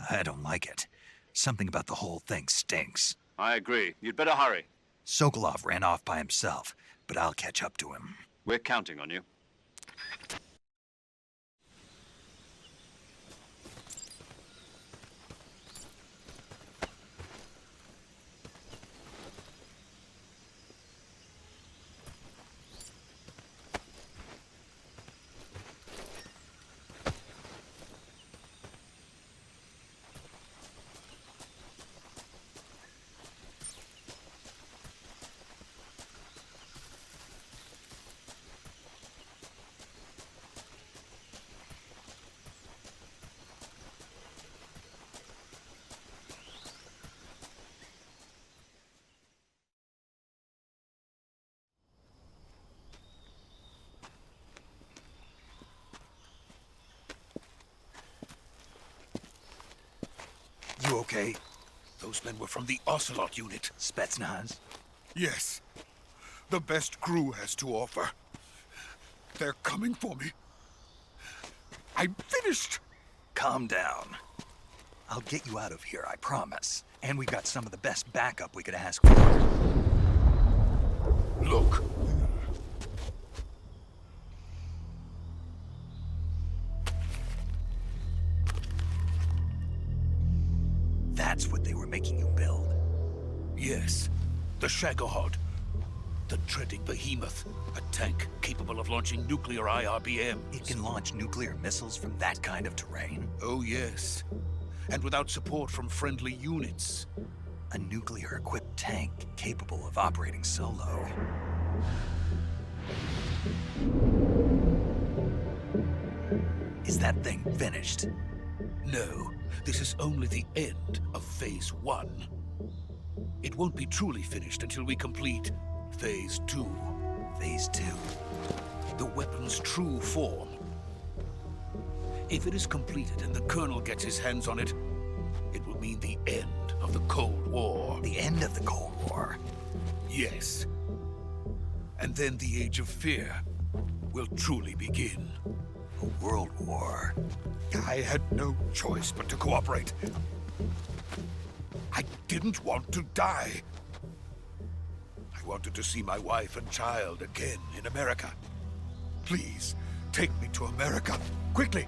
I don't like it. Something about the whole thing stinks. I agree. You'd better hurry. Sokolov ran off by himself, but I'll catch up to him. We're counting on you. okay? Those men were from the Ocelot unit. Spetsnaz? Yes. The best crew has to offer. They're coming for me. I'm finished! Calm down. I'll get you out of here, I promise. And we've got some of the best backup we could ask for. Look. That's what they were making you build. Yes. The Shagohod. The treading behemoth. A tank capable of launching nuclear IRBMs. It can launch nuclear missiles from that kind of terrain? Oh, yes. And without support from friendly units. A nuclear-equipped tank capable of operating solo. Is that thing finished? No, this is only the end of Phase 1. It won't be truly finished until we complete Phase 2. Phase 2? The weapon's true form. If it is completed and the Colonel gets his hands on it, it will mean the end of the Cold War. The end of the Cold War? Yes. And then the Age of Fear will truly begin. A world war? I had no choice but to cooperate. I didn't want to die. I wanted to see my wife and child again in America. Please, take me to America, quickly.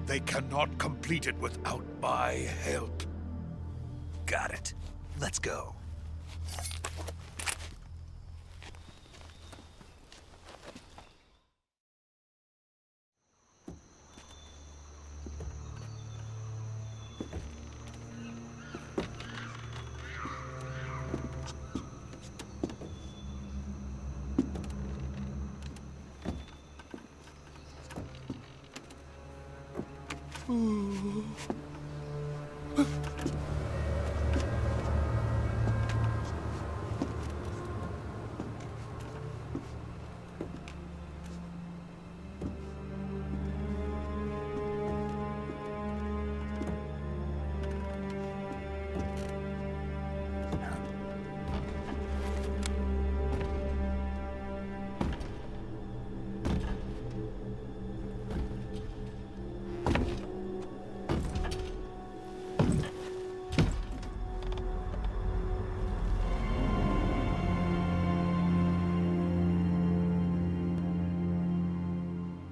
They cannot complete it without my help. Got it. Let's go.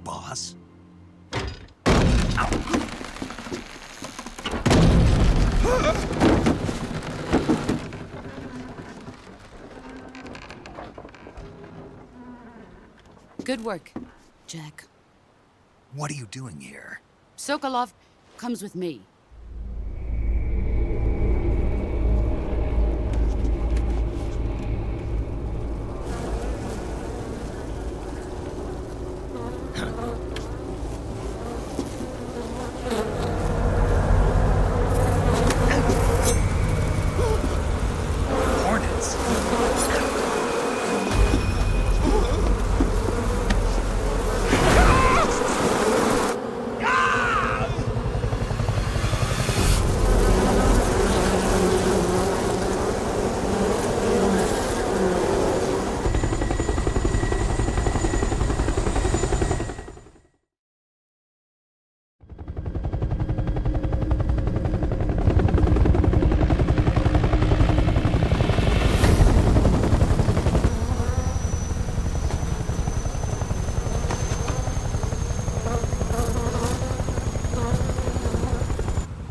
Boss? Good work, Jack. What are you doing here? Sokolov comes with me.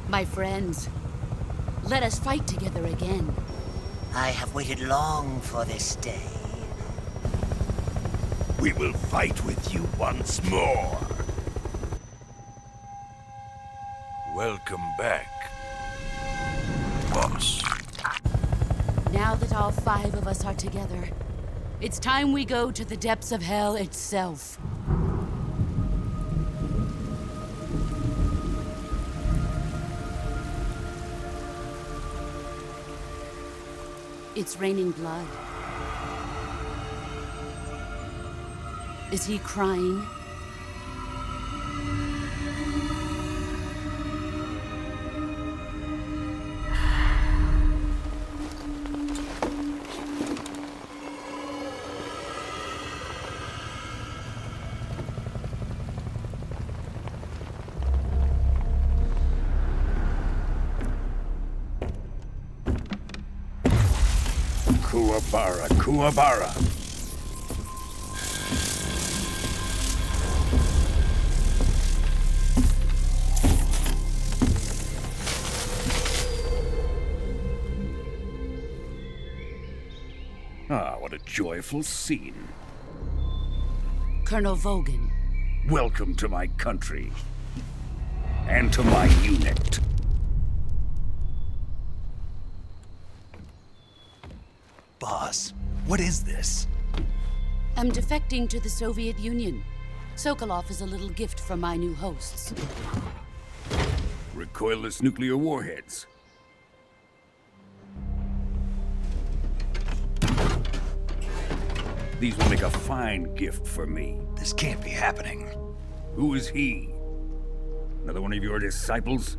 My friends, let us fight together again. I have waited long for this day. We will fight with you once more. Welcome back, boss. Now that all 5 of us are together, it's time we go to the depths of hell itself. It's raining blood. Is he crying? Kuwabara, Kuwabara. Ah, what a joyful scene. Colonel Vogan. Welcome to my country. And to my unit. Boss, what is this? I'm defecting to the Soviet Union. Sokolov is a little gift from my new hosts. Recoilless nuclear warheads. These will make a fine gift for me. This can't be happening. Who is he? Another one of your disciples?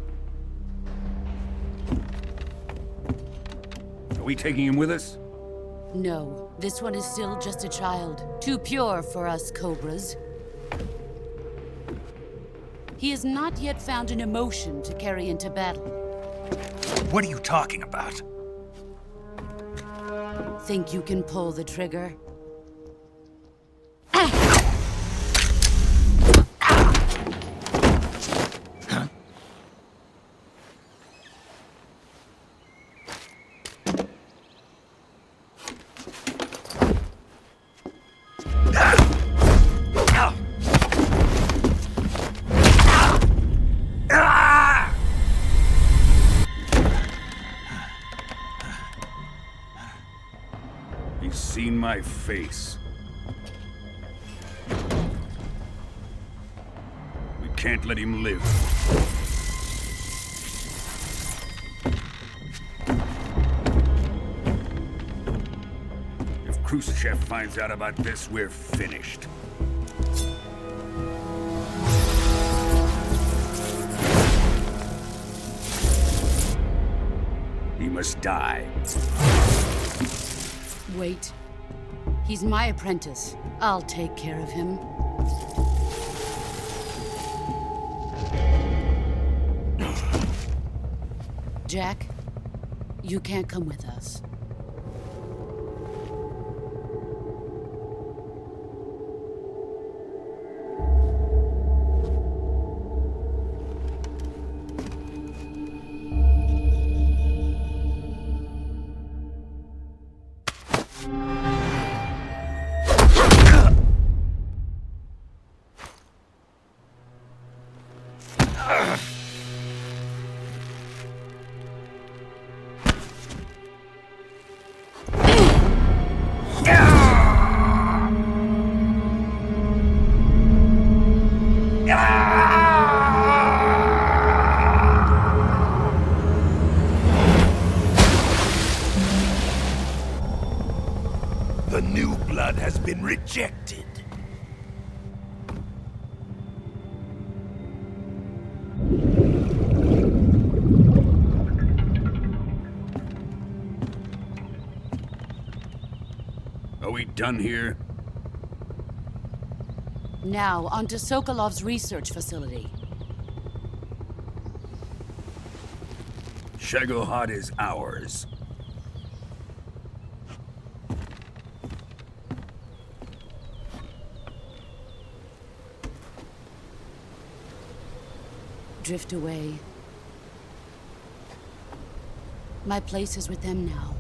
Are we taking him with us? No, this one is still just a child. Too pure for us Cobras. He has not yet found an emotion to carry into battle. What are you talking about? Think you can pull the trigger? He's seen my face. We can't let him live. If Khrushchev finds out about this, we're finished. He must die. Wait. He's my apprentice. I'll take care of him. Jack, you can't come with us. The new blood has been rejected. Are we done here? Now, onto Sokolov's research facility. Shagohod is ours. Drift away. My place is with them now.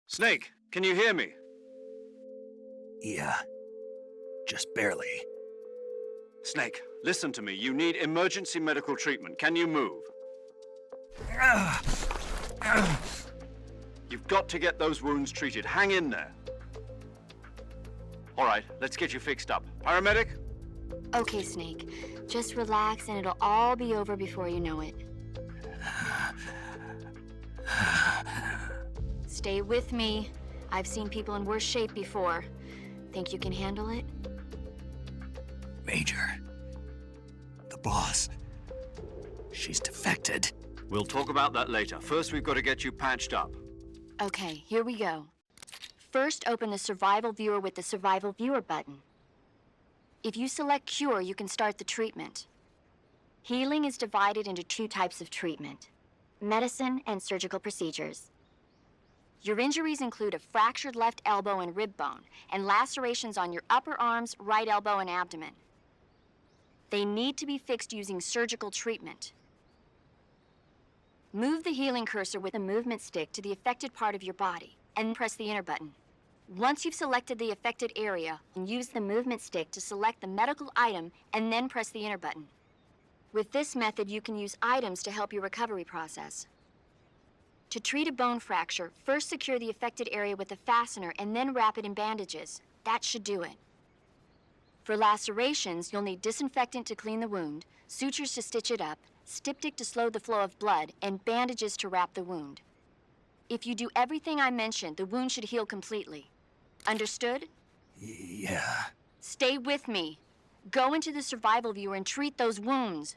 Snake, can you hear me? Yeah. Just barely. Snake, listen to me. You need emergency medical treatment. Can you move? You've got to get those wounds treated. Hang in there. All right, let's get you fixed up. Paramedic? Okay, Snake. Just relax and it'll all be over before you know it. Stay with me. I've seen people in worse shape before. Think you can handle it? Major. The boss. She's defected. We'll talk about that later. First, we've got to get you patched up. Okay, here we go. First, open the Survival Viewer with the Survival Viewer button. If you select Cure, you can start the treatment. Healing is divided into 2 types of treatment: medicine and surgical procedures. Your injuries include a fractured left elbow and rib bone, and lacerations on your upper arms, right elbow, and abdomen. They need to be fixed using surgical treatment. Move the healing cursor with a movement stick to the affected part of your body, and press the enter button. Once you've selected the affected area, use the movement stick to select the medical item, and then press the enter button. With this method, you can use items to help your recovery process. To treat a bone fracture, first secure the affected area with a fastener and then wrap it in bandages. That should do it. For lacerations, you'll need disinfectant to clean the wound, sutures to stitch it up, styptic to slow the flow of blood, and bandages to wrap the wound. If you do everything I mentioned, the wound should heal completely. Understood? Yeah. Stay with me. Go into the Survival Viewer and treat those wounds.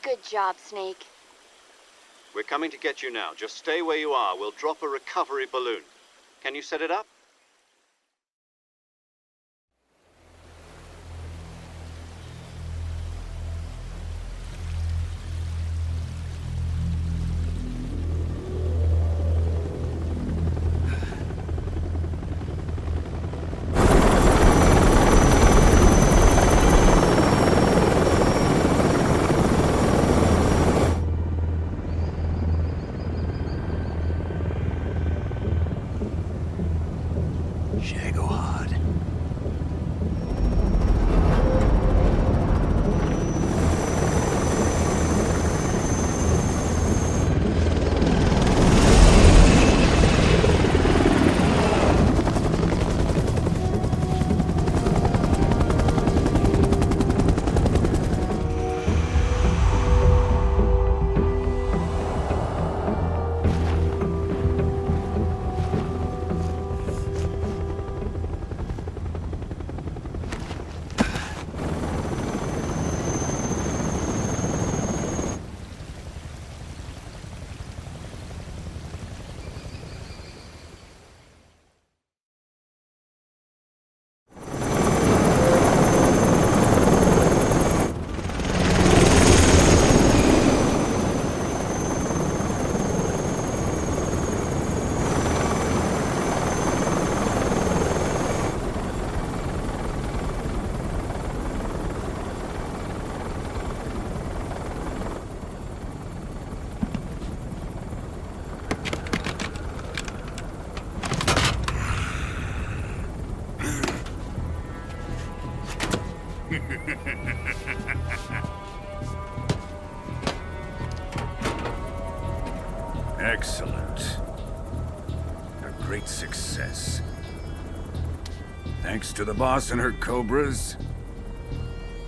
Good job, Snake. We're coming to get you now. Just stay where you are. We'll drop a recovery balloon. Can you set it up? Excellent. A great success. Thanks to the boss and her cobras,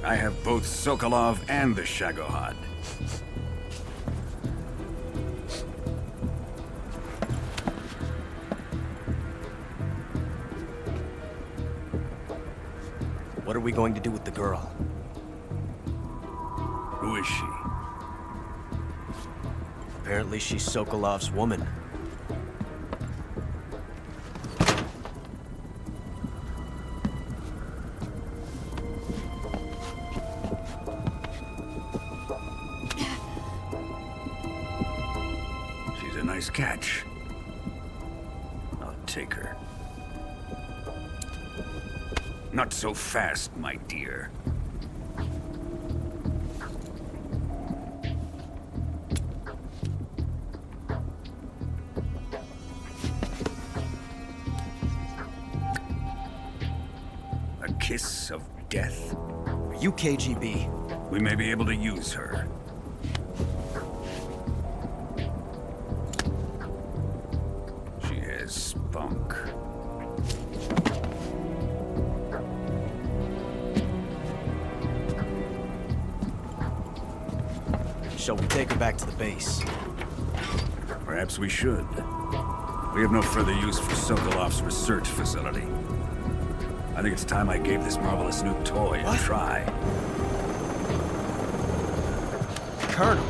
I have both Sokolov and the Shagohod. What are we going to do with the girl? Who is she? Apparently she's Sokolov's woman. She's a nice catch. I'll take her. Not so fast, my dear. A kiss of death? Are you KGB? We may be able to use her. She has spunk. Shall we take her back to the base? Perhaps we should. We have no further use for Sokolov's research facility. I think it's time I gave this marvelous new toy a try. Colonel,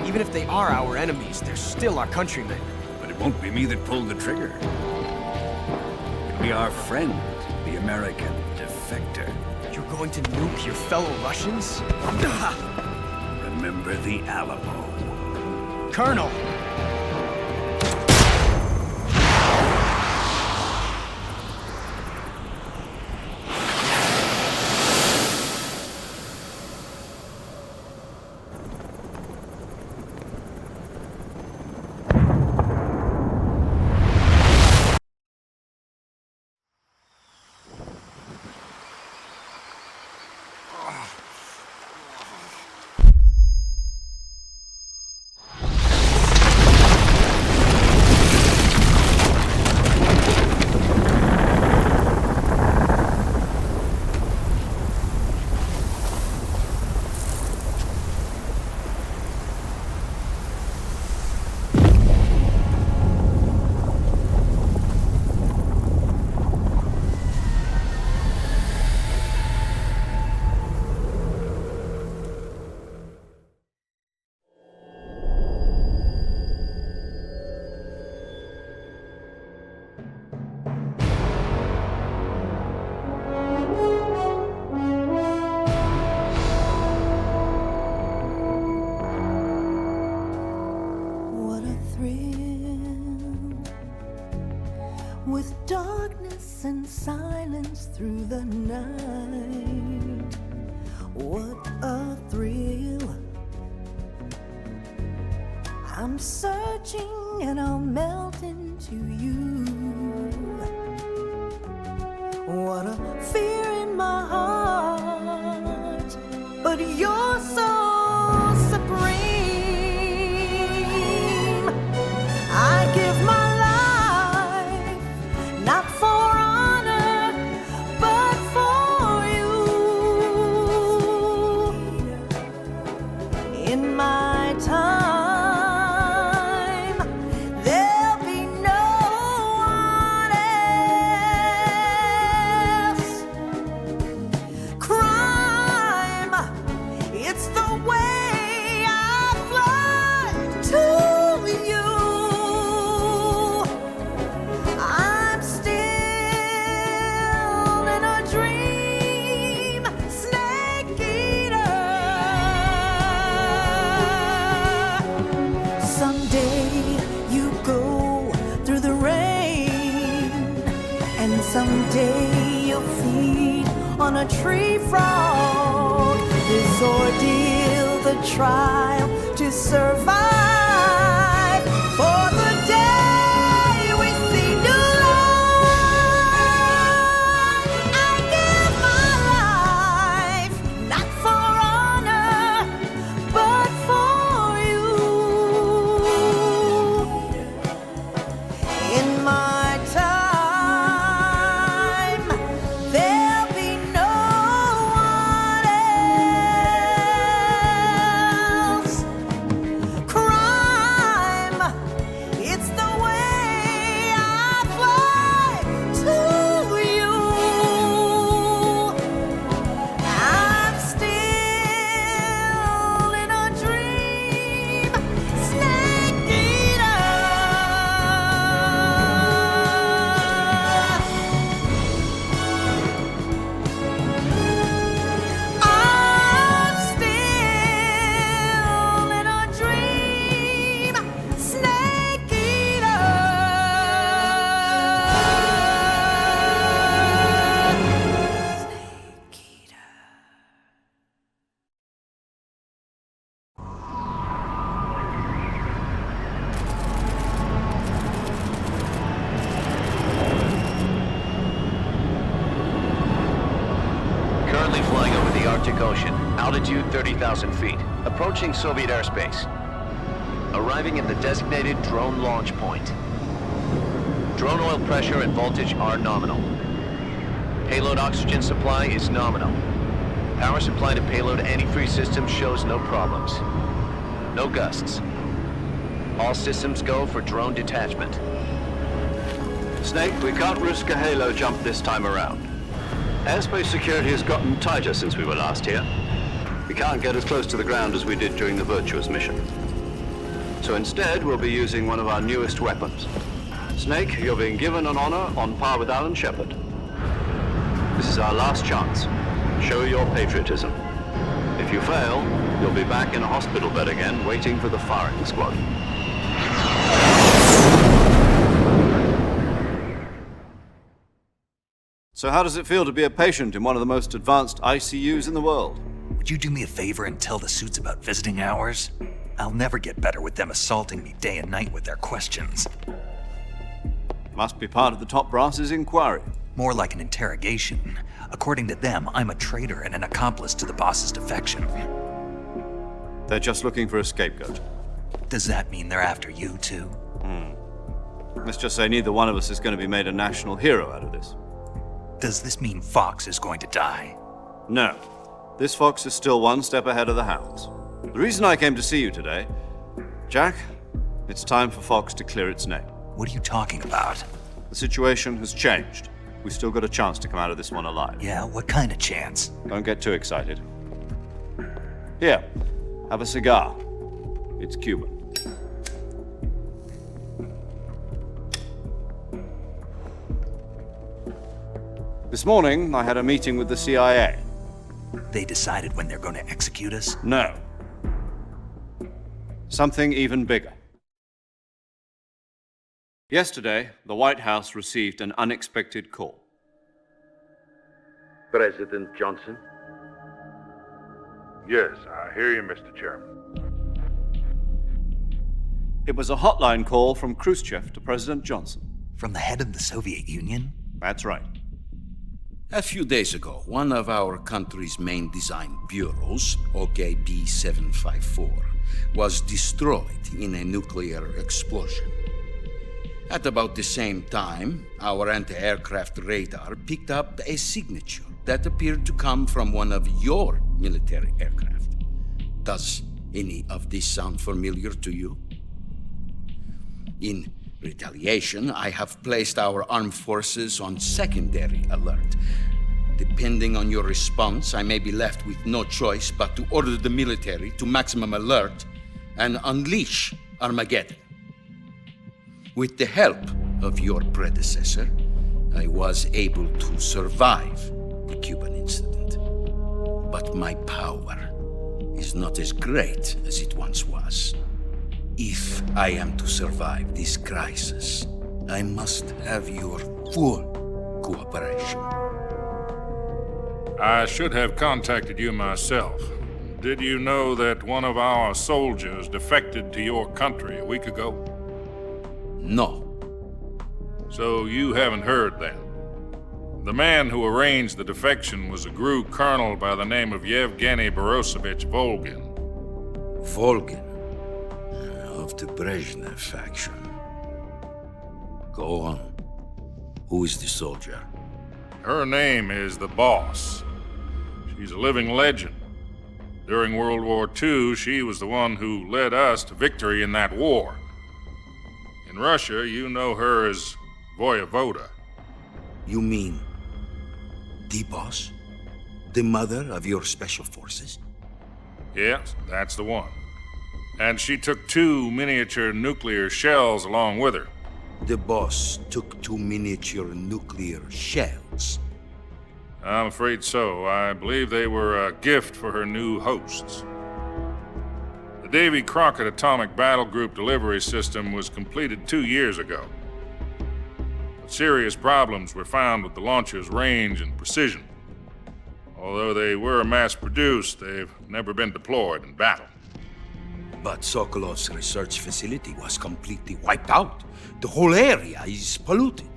even if they are our enemies, they're still our countrymen. But it won't be me that pulled the trigger. It'll be our friend, the American defector. You're going to nuke your fellow Russians? Remember the Alamo. Colonel! with darkness and silence through the night. What a thrill. I'm searching and I'll melt into you. What a fear in my heart, but you're so supreme. I give my life, not for honor, but for you. In my time, there'll be no one else. Crime, it's the way I fly to you. I'm still in a dream, snake eater. Someday you go through the rain, and someday you'll feed on a tree frog. This ordeal, the trial to survive, for the day we see new light. I give my life, not for honor, but for you. Pacific Ocean. Altitude 30,000 feet. Approaching Soviet airspace. Arriving at the designated drone launch point. Drone oil pressure and voltage are nominal. Payload oxygen supply is nominal. Power supply to payload antifreeze system shows no problems. No gusts. All systems go for drone detachment. Snake, we can't risk a halo jump this time around. Airspace security has gotten tighter since we were last here. We can't get as close to the ground as we did during the Virtuous Mission. So instead, we'll be using one of our newest weapons. Snake, you're being given an honor on par with Alan Shepard. This is our last chance. Show your patriotism. If you fail, you'll be back in a hospital bed again, waiting for the firing squad. So how does it feel to be a patient in one of the most advanced ICUs in the world? Would you do me a favor and tell the suits about visiting hours? I'll never get better with them assaulting me day and night with their questions. Must be part of the top brass's inquiry. More like an interrogation. According to them, I'm a traitor and an accomplice to the boss's defection. They're just looking for a scapegoat. Does that mean they're after you, too? Let's just say neither one of us is going to be made a national hero out of this. Does this mean Fox is going to die? No. This fox is still one step ahead of the hounds. The reason I came to see you today, Jack, it's time for Fox to clear its name. What are you talking about? The situation has changed. We've still got a chance to come out of this one alive. Yeah, what kind of chance? Don't get too excited. Here, have a cigar. It's Cuban. This morning, I had a meeting with the CIA. They decided when they're going to execute us? No. Something even bigger. Yesterday, the White House received an unexpected call. President Johnson? Yes, I hear you, Mr. Chairman. It was a hotline call from Khrushchev to President Johnson. From the head of the Soviet Union? That's right. A few days ago, one of our country's main design bureaus, OKB 754, was destroyed in a nuclear explosion. At about the same time, our anti-aircraft radar picked up a signature that appeared to come from one of your military aircraft. Does any of this sound familiar to you? In retaliation, I have placed our armed forces on secondary alert. Depending on your response, I may be left with no choice but to order the military to maximum alert and unleash Armageddon. With the help of your predecessor, I was able to survive the Cuban incident. But my power is not as great as it once was. If I am to survive this crisis, I must have your full cooperation. I should have contacted you myself. Did you know that one of our soldiers defected to your country a week ago? No. So you haven't heard then? The man who arranged the defection was a GRU colonel by the name of Yevgeny Borosovich Volgin. Volgin? Of the Brezhnev faction. Go on. Who is the soldier? Her name is the Boss. She's a living legend. During World War II, she was the one who led us to victory in that war. In Russia, you know her as Voyevoda. You mean the Boss? The mother of your special forces? Yes, that's the one. And she took 2 miniature nuclear shells along with her. The Boss took 2 miniature nuclear shells? I'm afraid so. I believe they were a gift for her new hosts. The Davy Crockett Atomic Battle Group delivery system was completed 2 years ago. But serious problems were found with the launcher's range and precision. Although they were mass-produced, they've never been deployed in battle. But Sokolov's research facility was completely wiped out. The whole area is polluted.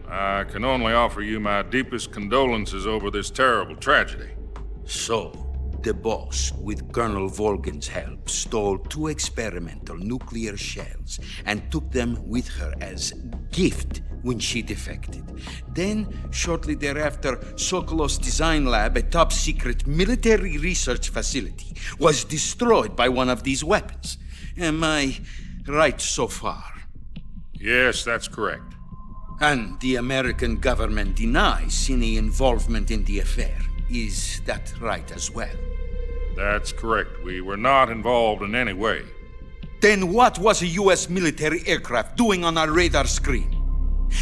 I can only offer you my deepest condolences over this terrible tragedy. So, the boss, with Colonel Volgan's help, stole 2 experimental nuclear shells and took them with her as gift when she defected. Then, shortly thereafter, Sokolov's design lab, a top-secret military research facility, was destroyed by one of these weapons. Am I right so far? Yes, that's correct. And the American government denies any involvement in the affair. Is that right as well? That's correct. We were not involved in any way. Then what was a U.S. military aircraft doing on our radar screen?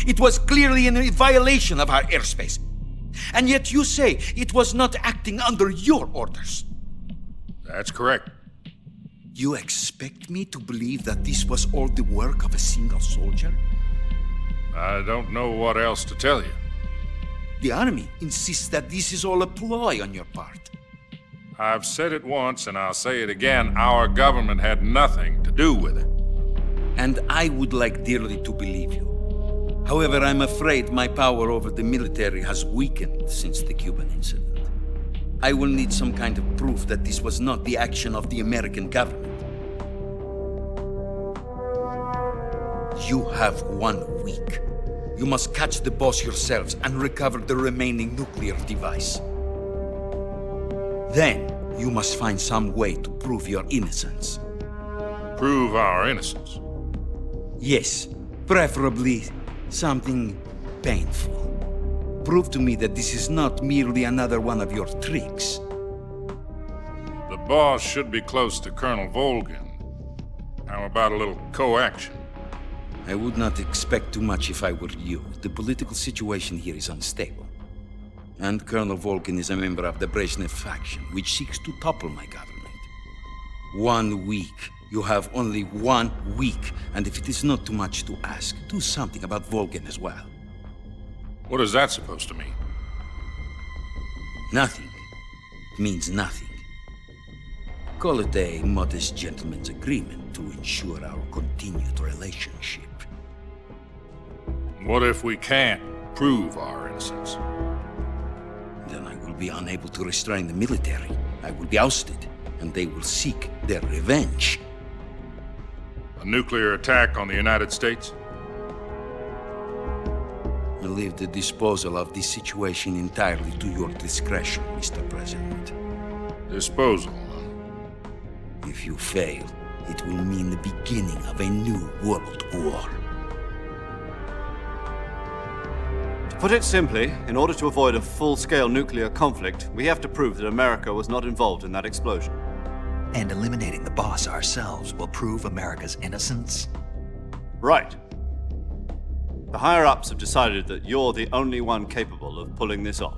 It was clearly in violation of our airspace. And yet you say it was not acting under your orders. That's correct. You expect me to believe that this was all the work of a single soldier? I don't know what else to tell you. The Army insists that this is all a ploy on your part. I've said it once and I'll say it again. Our government had nothing to do with it. And I would like dearly to believe you. However, I'm afraid my power over the military has weakened since the Cuban incident. I will need some kind of proof that this was not the action of the American government. You have 1 week. You must catch the boss yourselves and recover the remaining nuclear device. Then, you must find some way to prove your innocence. Prove our innocence? Yes, preferably something painful. Prove to me that this is not merely another one of your tricks. The boss should be close to Colonel Volgan. How about a little co-action? I would not expect too much if I were you. The political situation here is unstable. And Colonel Volgan is a member of the Brezhnev faction, which seeks to topple my government. 1 week. You have only 1 week, and if it is not too much to ask, do something about Volgan as well. What is that supposed to mean? Nothing. It means nothing. Call it a modest gentleman's agreement to ensure our continued relationship. What if we can't prove our innocence? Then I will be unable to restrain the military. I will be ousted, and they will seek their revenge. A nuclear attack on the United States? I leave the disposal of this situation entirely to your discretion, Mr. President. Disposal? If you fail, it will mean the beginning of a new world war. To put it simply, in order to avoid a full-scale nuclear conflict, we have to prove that America was not involved in that explosion. And eliminating the boss ourselves will prove America's innocence? Right. The higher-ups have decided that you're the only one capable of pulling this off.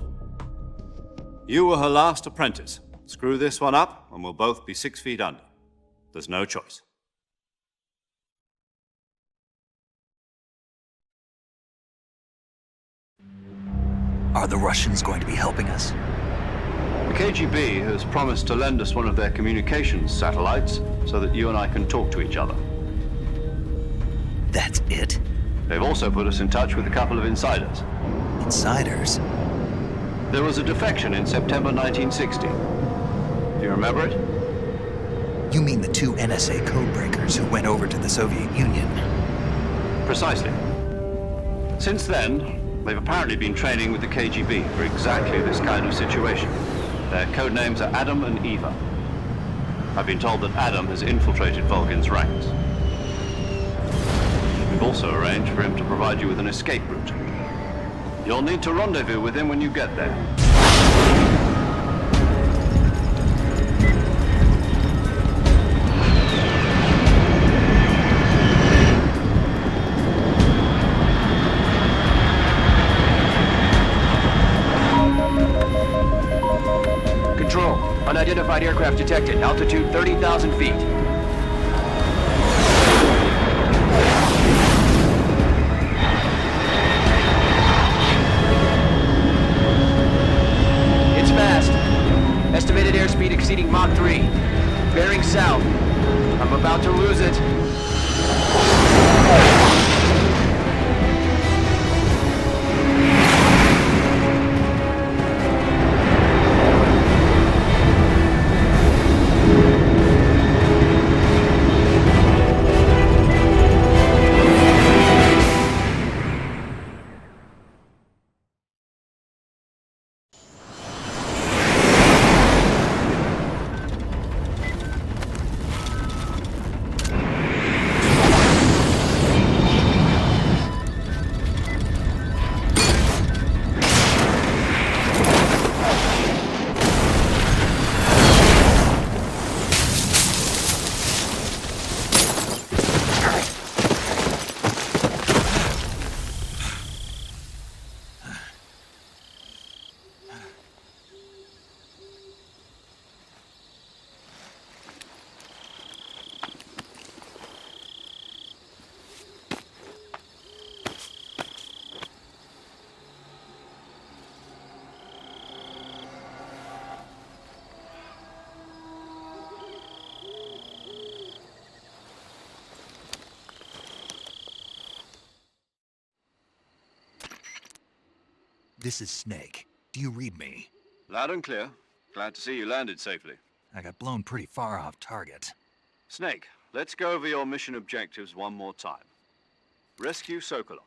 You were her last apprentice. Screw this one up, and we'll both be 6 feet under. There's no choice. Are the Russians going to be helping us? The KGB has promised to lend us one of their communications satellites so that you and I can talk to each other. That's it? They've also put us in touch with a couple of insiders. Insiders? There was a defection in September 1960. Do you remember it? You mean the 2 NSA codebreakers who went over to the Soviet Union? Precisely. Since then, they've apparently been training with the KGB for exactly this kind of situation. Their code names are Adam and Eva. I've been told that Adam has infiltrated Volgan's ranks. We've also arranged for him to provide you with an escape route. You'll need to rendezvous with him when you get there. Control, unidentified aircraft detected. Altitude 30,000 feet. It's fast. Estimated airspeed exceeding Mach 3. Bearing south. I'm about to lose it. This is Snake. Do you read me? Loud and clear. Glad to see you landed safely. I got blown pretty far off target. Snake, let's go over your mission objectives one more time. Rescue Sokolov.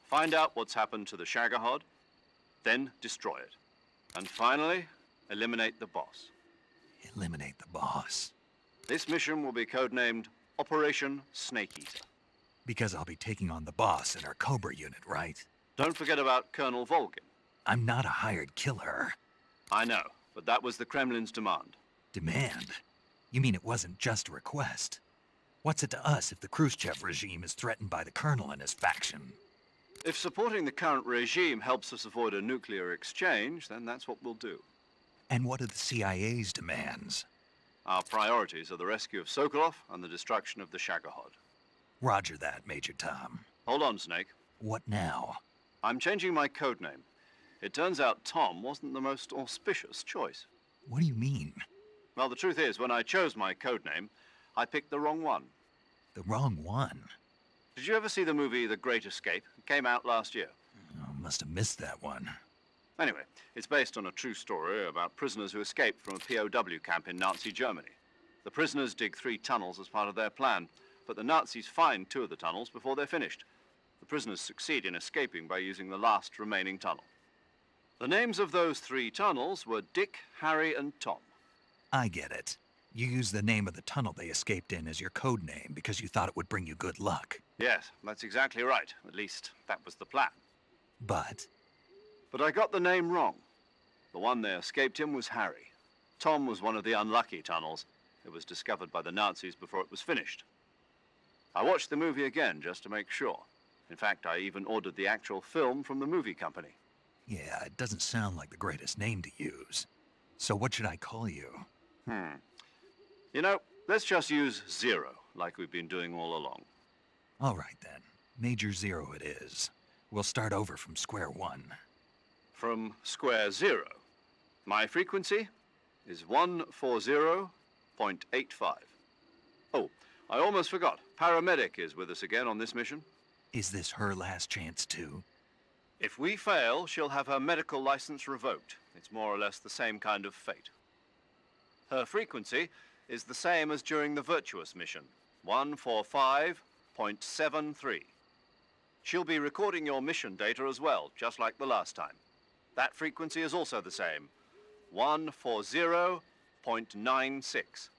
Find out what's happened to the Shagohod, then destroy it. And finally, eliminate the boss. Eliminate the boss. This mission will be codenamed Operation Snake Eater. Because I'll be taking on the boss in our Cobra unit, right? Don't forget about Colonel Volgin. I'm not a hired killer. I know, but that was the Kremlin's demand. Demand? You mean it wasn't just a request? What's it to us if the Khrushchev regime is threatened by the Colonel and his faction? If supporting the current regime helps us avoid a nuclear exchange, then that's what we'll do. And what are the CIA's demands? Our priorities are the rescue of Sokolov and the destruction of the Shagohod. Roger that, Major Tom. Hold on, Snake. What now? I'm changing my codename. It turns out Tom wasn't the most auspicious choice. What do you mean? Well, the truth is, when I chose my codename, I picked the wrong one. The wrong one? Did you ever see the movie The Great Escape? It came out last year. Oh, must have missed that one. Anyway, it's based on a true story about prisoners who escaped from a POW camp in Nazi Germany. The prisoners dig 3 tunnels as part of their plan, but the Nazis find 2 of the tunnels before they're finished. The prisoners succeed in escaping by using the last remaining tunnel. The names of those 3 tunnels were Dick, Harry, and Tom. I get it. You used the name of the tunnel they escaped in as your code name because you thought it would bring you good luck. Yes, that's exactly right. At least, that was the plan. But I got the name wrong. The one they escaped in was Harry. Tom was one of the unlucky tunnels. It was discovered by the Nazis before it was finished. I watched the movie again just to make sure. In fact, I even ordered the actual film from the movie company. yeah, it doesn't sound like the greatest name to use. So what should I call you? You know, let's just use Zero, like we've been doing all along. All right then. Major Zero it is. We'll start over from square one. From square 0. My frequency is 140.85. Oh, I almost forgot. Paramedic is with us again on this mission. Is this her last chance too? If we fail, she'll have her medical license revoked. It's more or less the same kind of fate. Her frequency is the same as during the Virtuous Mission, 145.73. She'll be recording your mission data as well, just like the last time. That frequency is also the same, 140.96.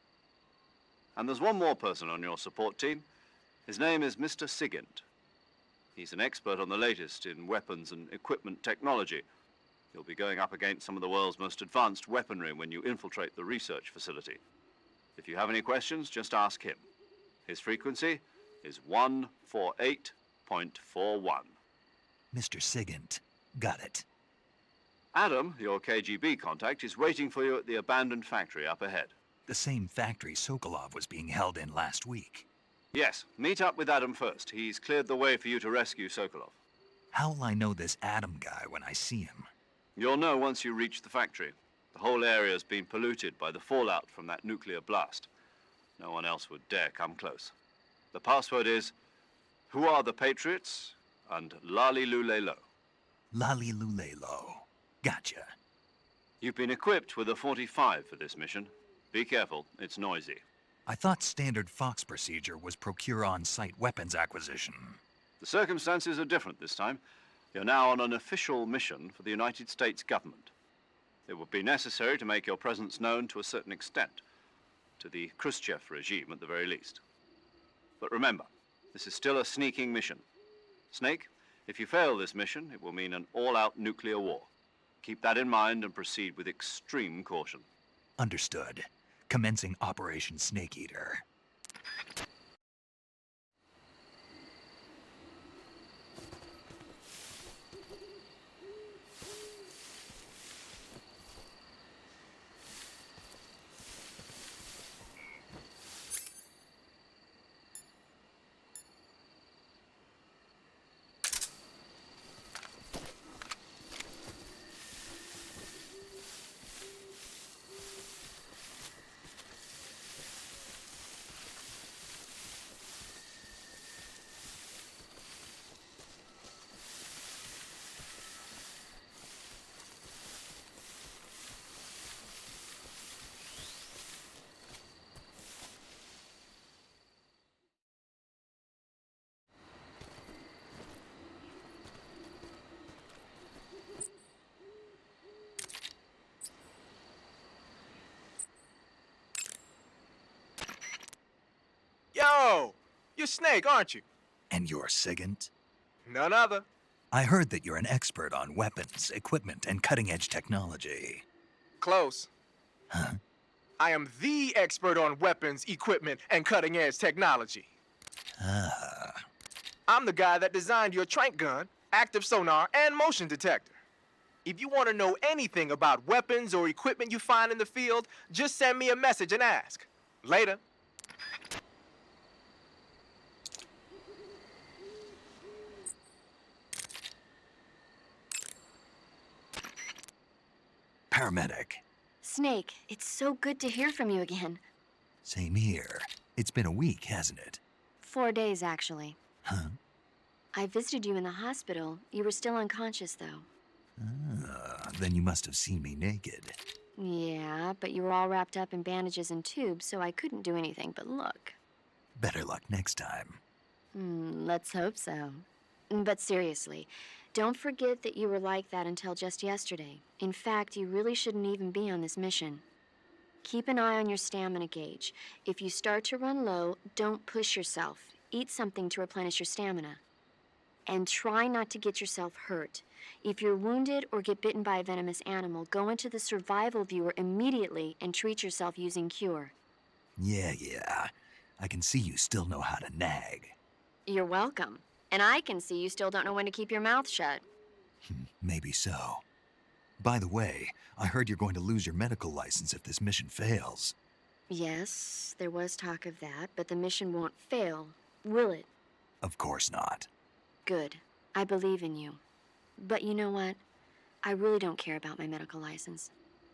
And there's one more person on your support team. His name is Mr. Sigint. He's an expert on the latest in weapons and equipment technology. You'll be going up against some of the world's most advanced weaponry when you infiltrate the research facility. If you have any questions, just ask him. His frequency is 148.41. Mr. Sigint. Got it. Adam, your KGB contact, is waiting for you at the abandoned factory up ahead. The same factory Sokolov was being held in last week. Yes, meet up with Adam first. He's cleared the way for you to rescue Sokolov. How'll I know this Adam guy when I see him? You'll know once you reach the factory. The whole area's been polluted by the fallout from that nuclear blast. No one else would dare come close. The password is, "Who are the Patriots?" and Lali Lulelo. Lali Lulelo. Gotcha. You've been equipped with a 45 for this mission. Be careful, it's noisy. I thought standard Fox procedure was procure on-site weapons acquisition. The circumstances are different this time. You're now on an official mission for the United States government. It would be necessary to make your presence known to a certain extent, to the Khrushchev regime at the very least. But remember, this is still a sneaking mission. Snake, if you fail this mission, it will mean an all-out nuclear war. Keep that in mind and proceed with extreme caution. Understood. Commencing Operation Snake Eater. You're Snake, aren't you? And you're Sigint? None other. I heard that you're an expert on weapons, equipment, and cutting-edge technology. Close. Huh? I am the expert on weapons, equipment, and cutting-edge technology. Ah. I'm the guy that designed your trank gun, active sonar, and motion detector. If you want to know anything about weapons or equipment you find in the field, just send me a message and ask. Later. Paramedic. Snake, it's so good to hear from you again. Same here. It's been a week, hasn't it? 4 days, actually. Huh? I visited you in the hospital. You were still unconscious, though. Then you must have seen me naked. Yeah, but you were all wrapped up in bandages and tubes, so I couldn't do anything but look. Better luck next time. Let's hope so. But seriously, don't forget that you were like that until just yesterday. In fact, you really shouldn't even be on this mission. Keep an eye on your stamina gauge. If you start to run low, don't push yourself. Eat something to replenish your stamina. And try not to get yourself hurt. If you're wounded or get bitten by a venomous animal, go into the survival viewer immediately and treat yourself using Cure. Yeah. I can see you still know how to nag. You're welcome. And I can see you still don't know when to keep your mouth shut. Maybe so. By the way, I heard you're going to lose your medical license if this mission fails. Yes, there was talk of that, but the mission won't fail, will it? Of course not. Good. I believe in you. But you know what? I really don't care about my medical license.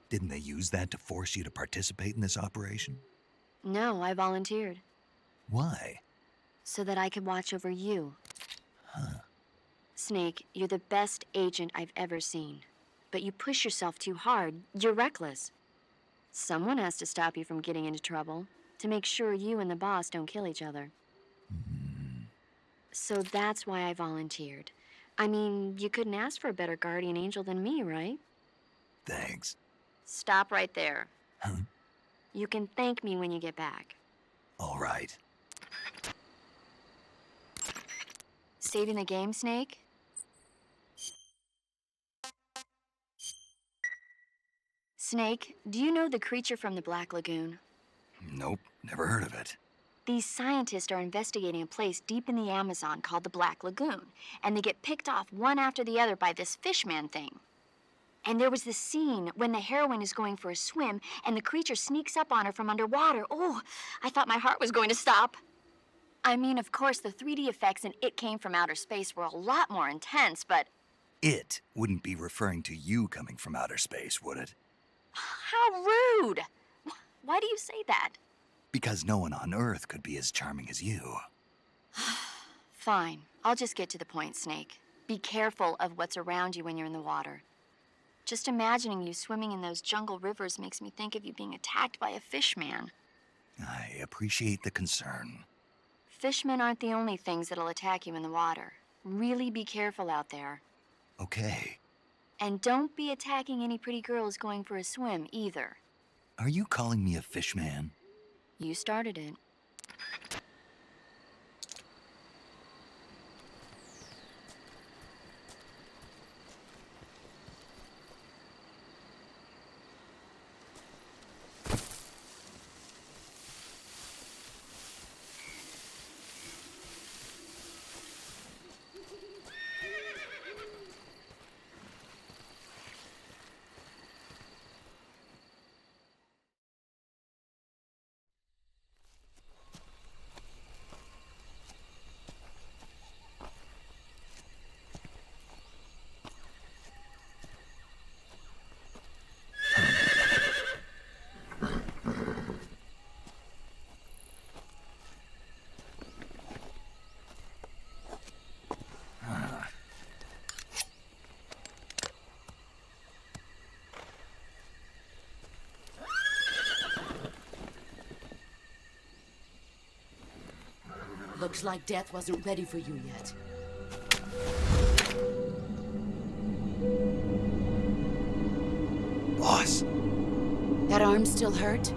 Didn't they use that to force you to participate in this operation? No, I volunteered. Why? So that I could watch over you. Huh. Snake, you're the best agent I've ever seen. But you push yourself too hard. You're reckless. Someone has to stop you from getting into trouble, to make sure you and the boss don't kill each other. So that's why I volunteered. I mean, you couldn't ask for a better guardian angel than me, right? Thanks. Stop right there. Huh? You can thank me when you get back. All right. Saving the game, Snake? Snake, do you know the creature from the Black Lagoon? Nope, never heard of it. These scientists are investigating a place deep in the Amazon called the Black Lagoon, and they get picked off one after the other by this fishman thing. And there was this scene when the heroine is going for a swim, and the creature sneaks up on her from underwater. Oh, I thought my heart was going to stop. I mean, of course, the 3D effects in It Came from Outer Space were a lot more intense, but... It wouldn't be referring to you coming from outer space, would it? How rude! Why do you say that? Because no one on Earth could be as charming as you. Fine. I'll just get to the point, Snake. Be careful of what's around you when you're in the water. Just imagining you swimming in those jungle rivers makes me think of you being attacked by a fishman. I appreciate the concern. Fishmen aren't the only things that'll attack you in the water. Really be careful out there. Okay. And don't be attacking any pretty girls going for a swim, either. Are you calling me a fishman? You started it. Looks like death wasn't ready for you yet. Boss. That arm still hurt?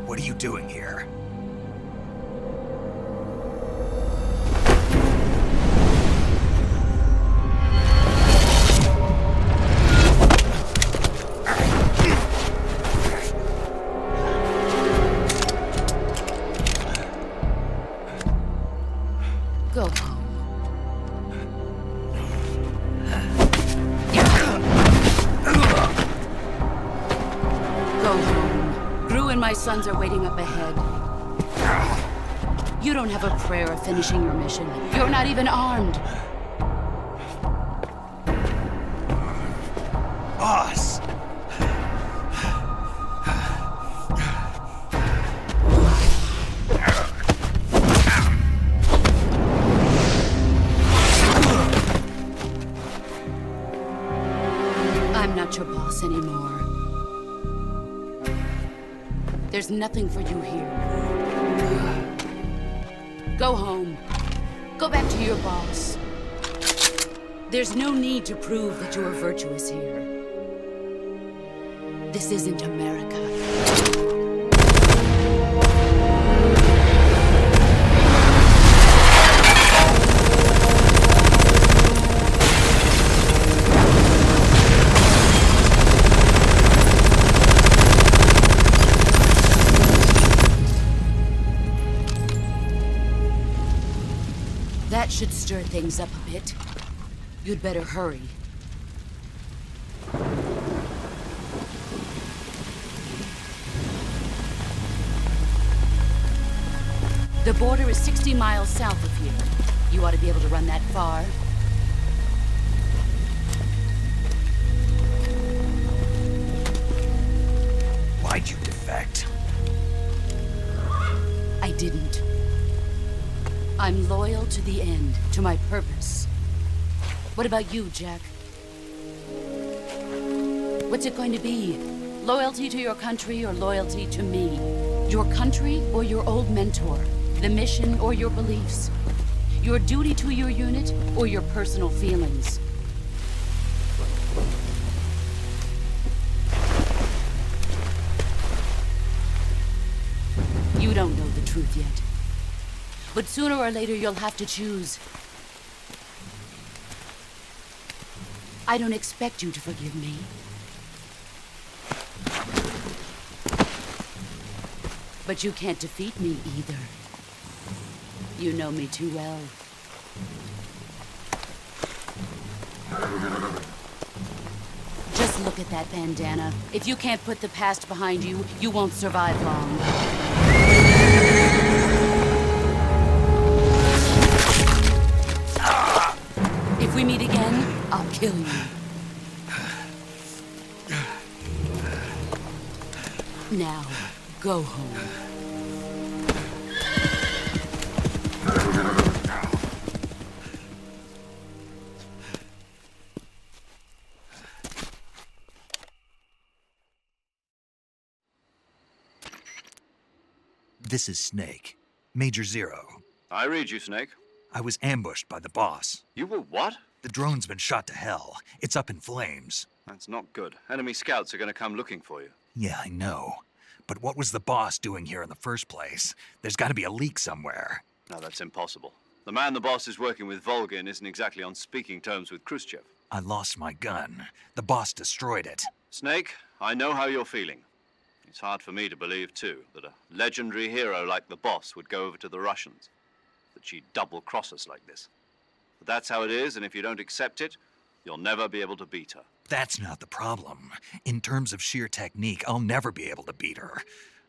What are you doing here? Go home. Go home. Gru and my sons are waiting up ahead. You don't have a prayer of finishing your mission. You're not even armed. Boss! I'm not your boss anymore. There's nothing for you here. Go home. Go back to your boss. There's no need to prove that you are virtuous here. This isn't America. That should stir things up a bit. You'd better hurry. The border is 60 miles south of here. You ought to be able to run that far. Why'd you defect? I didn't. I'm loyal to the end, to my purpose. What about you, Jack? What's it going to be? Loyalty to your country or loyalty to me? Your country or your old mentor? The mission or your beliefs? Your duty to your unit or your personal feelings? You don't know the truth yet. But sooner or later, you'll have to choose. I don't expect you to forgive me. But you can't defeat me either. You know me too well. Just look at that bandana. If you can't put the past behind you, you won't survive long. If we meet again, I'll kill you. Now, go home. This is Snake. Major Zero. I read you, Snake. I was ambushed by the boss. You were what? The drone's been shot to hell. It's up in flames. That's not good. Enemy scouts are going to come looking for you. Yeah, I know. But what was the boss doing here in the first place? There's got to be a leak somewhere. No, that's impossible. The man the boss is working with, Volgin, isn't exactly on speaking terms with Khrushchev. I lost my gun. The boss destroyed it. Snake, I know how you're feeling. It's hard for me to believe, too, that a legendary hero like the boss would go over to the Russians. That she'd double-cross us like this. But that's how it is, and if you don't accept it, you'll never be able to beat her. That's not the problem. In terms of sheer technique, I'll never be able to beat her.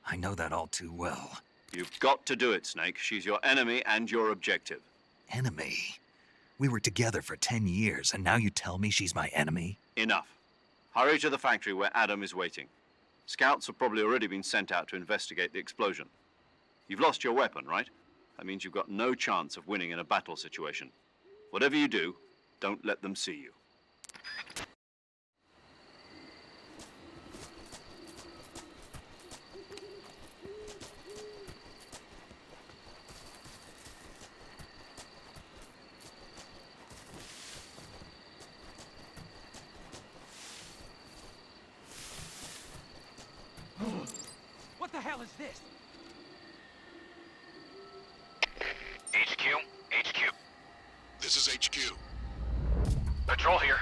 I know that all too well. You've got to do it, Snake. She's your enemy and your objective. Enemy? We were together for 10 years, and now you tell me she's my enemy? Enough. Hurry to the factory where Adam is waiting. Scouts have probably already been sent out to investigate the explosion. You've lost your weapon, right? That means you've got no chance of winning in a battle situation. Whatever you do, don't let them see you. What the hell is this? HQ? HQ. This is HQ. Patrol here.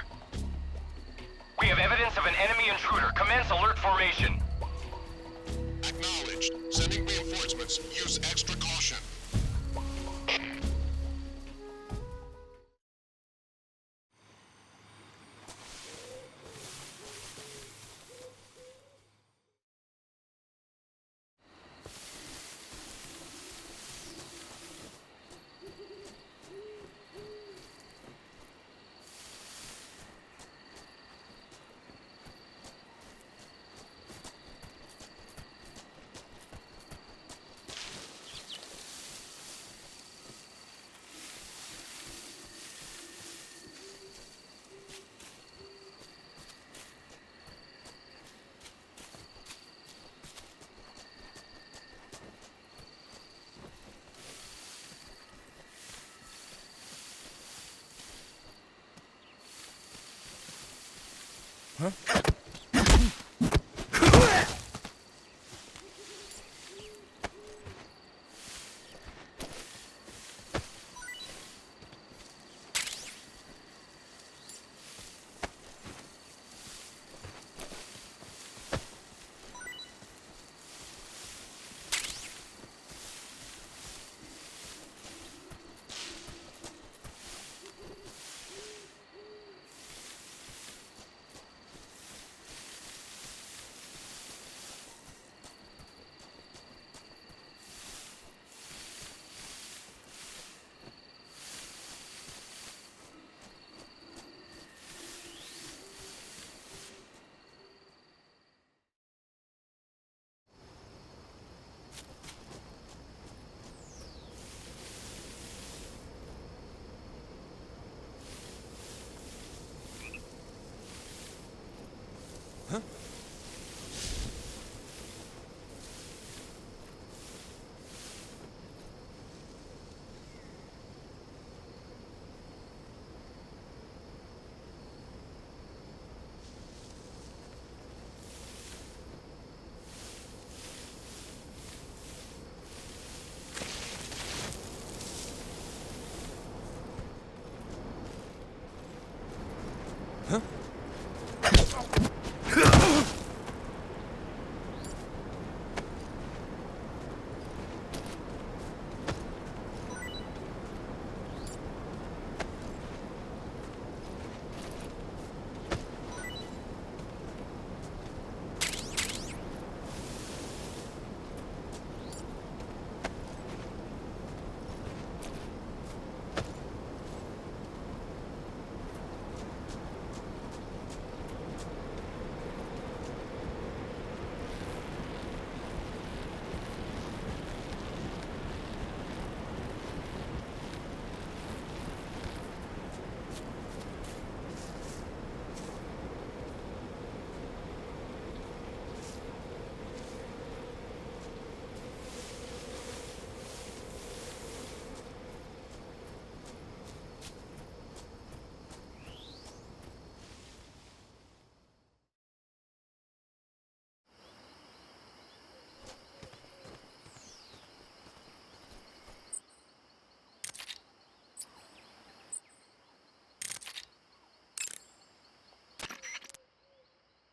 We have evidence of an enemy intruder. Commence alert formation. Acknowledged. Sending reinforcements. Use extra caution. Huh?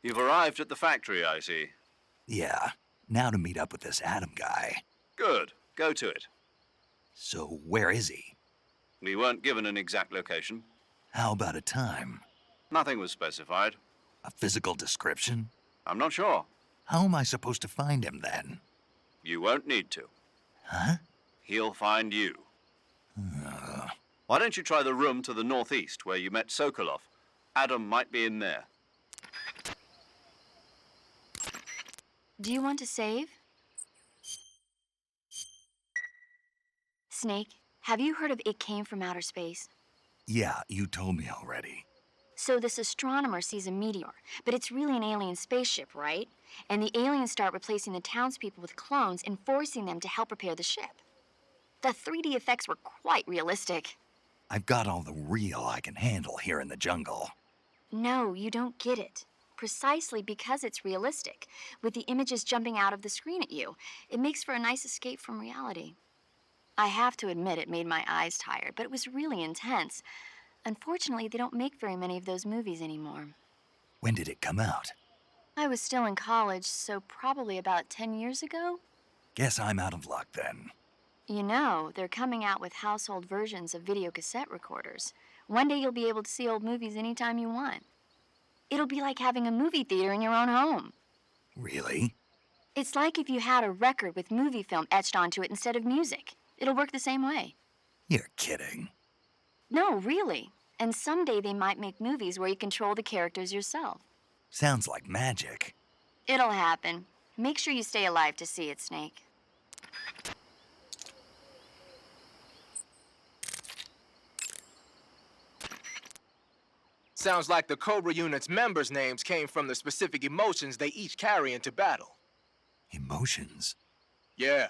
You've arrived at the factory, I see. Yeah, now to meet up with this Adam guy. Good. Go to it. So where is he? We weren't given an exact location. How about a time? Nothing was specified. A physical description? I'm not sure. How am I supposed to find him then? You won't need to. Huh? He'll find you. Why don't you try the room to the northeast where you met Sokolov? Adam might be in there. Do you want to save? Snake, have you heard of It Came from Outer Space? Yeah, you told me already. So this astronomer sees a meteor, but it's really an alien spaceship, right? And the aliens start replacing the townspeople with clones and forcing them to help repair the ship. The 3D effects were quite realistic. I've got all the real I can handle here in the jungle. No, you don't get it. precisely because it's realistic, with the images jumping out of the screen at you. It makes for a nice escape from reality. I have to admit it made my eyes tired, but it was really intense. Unfortunately, they don't make very many of those movies anymore. When did it come out? I was still in college, so probably about 10 years ago. Guess I'm out of luck then. You know, they're coming out with household versions of video cassette recorders. One day you'll be able to see old movies anytime you want. It'll be like having a movie theater in your own home. Really? It's like if you had a record with movie film etched onto it instead of music. It'll work the same way. You're kidding. No, really. And someday they might make movies where you control the characters yourself. Sounds like magic. It'll happen. Make sure you stay alive to see it, Snake. Sounds like the Cobra Unit's members' names came from the specific emotions they each carry into battle. Emotions? Yeah.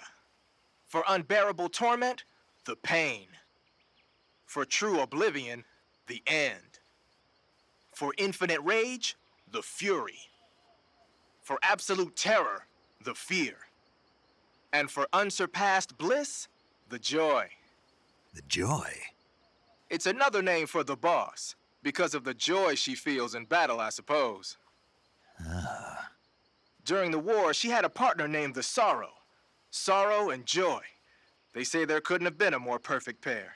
For unbearable torment, the pain. For true oblivion, the end. For infinite rage, the fury. For absolute terror, the fear. And for unsurpassed bliss, the joy. The joy? It's another name for the boss, because of the joy she feels in battle, I suppose. Ah. During the war, she had a partner named the Sorrow. Sorrow and joy. They say there couldn't have been a more perfect pair.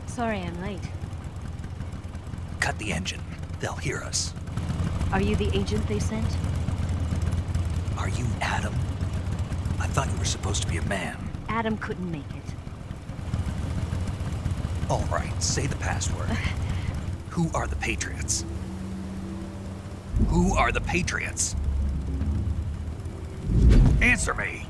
Sorry I'm late. Cut the engine. They'll hear us. Are you the agent they sent? Are you Adam? I thought you were supposed to be a man. Adam couldn't make it. All right, say the password. Who are the Patriots? Who are the Patriots? Answer me!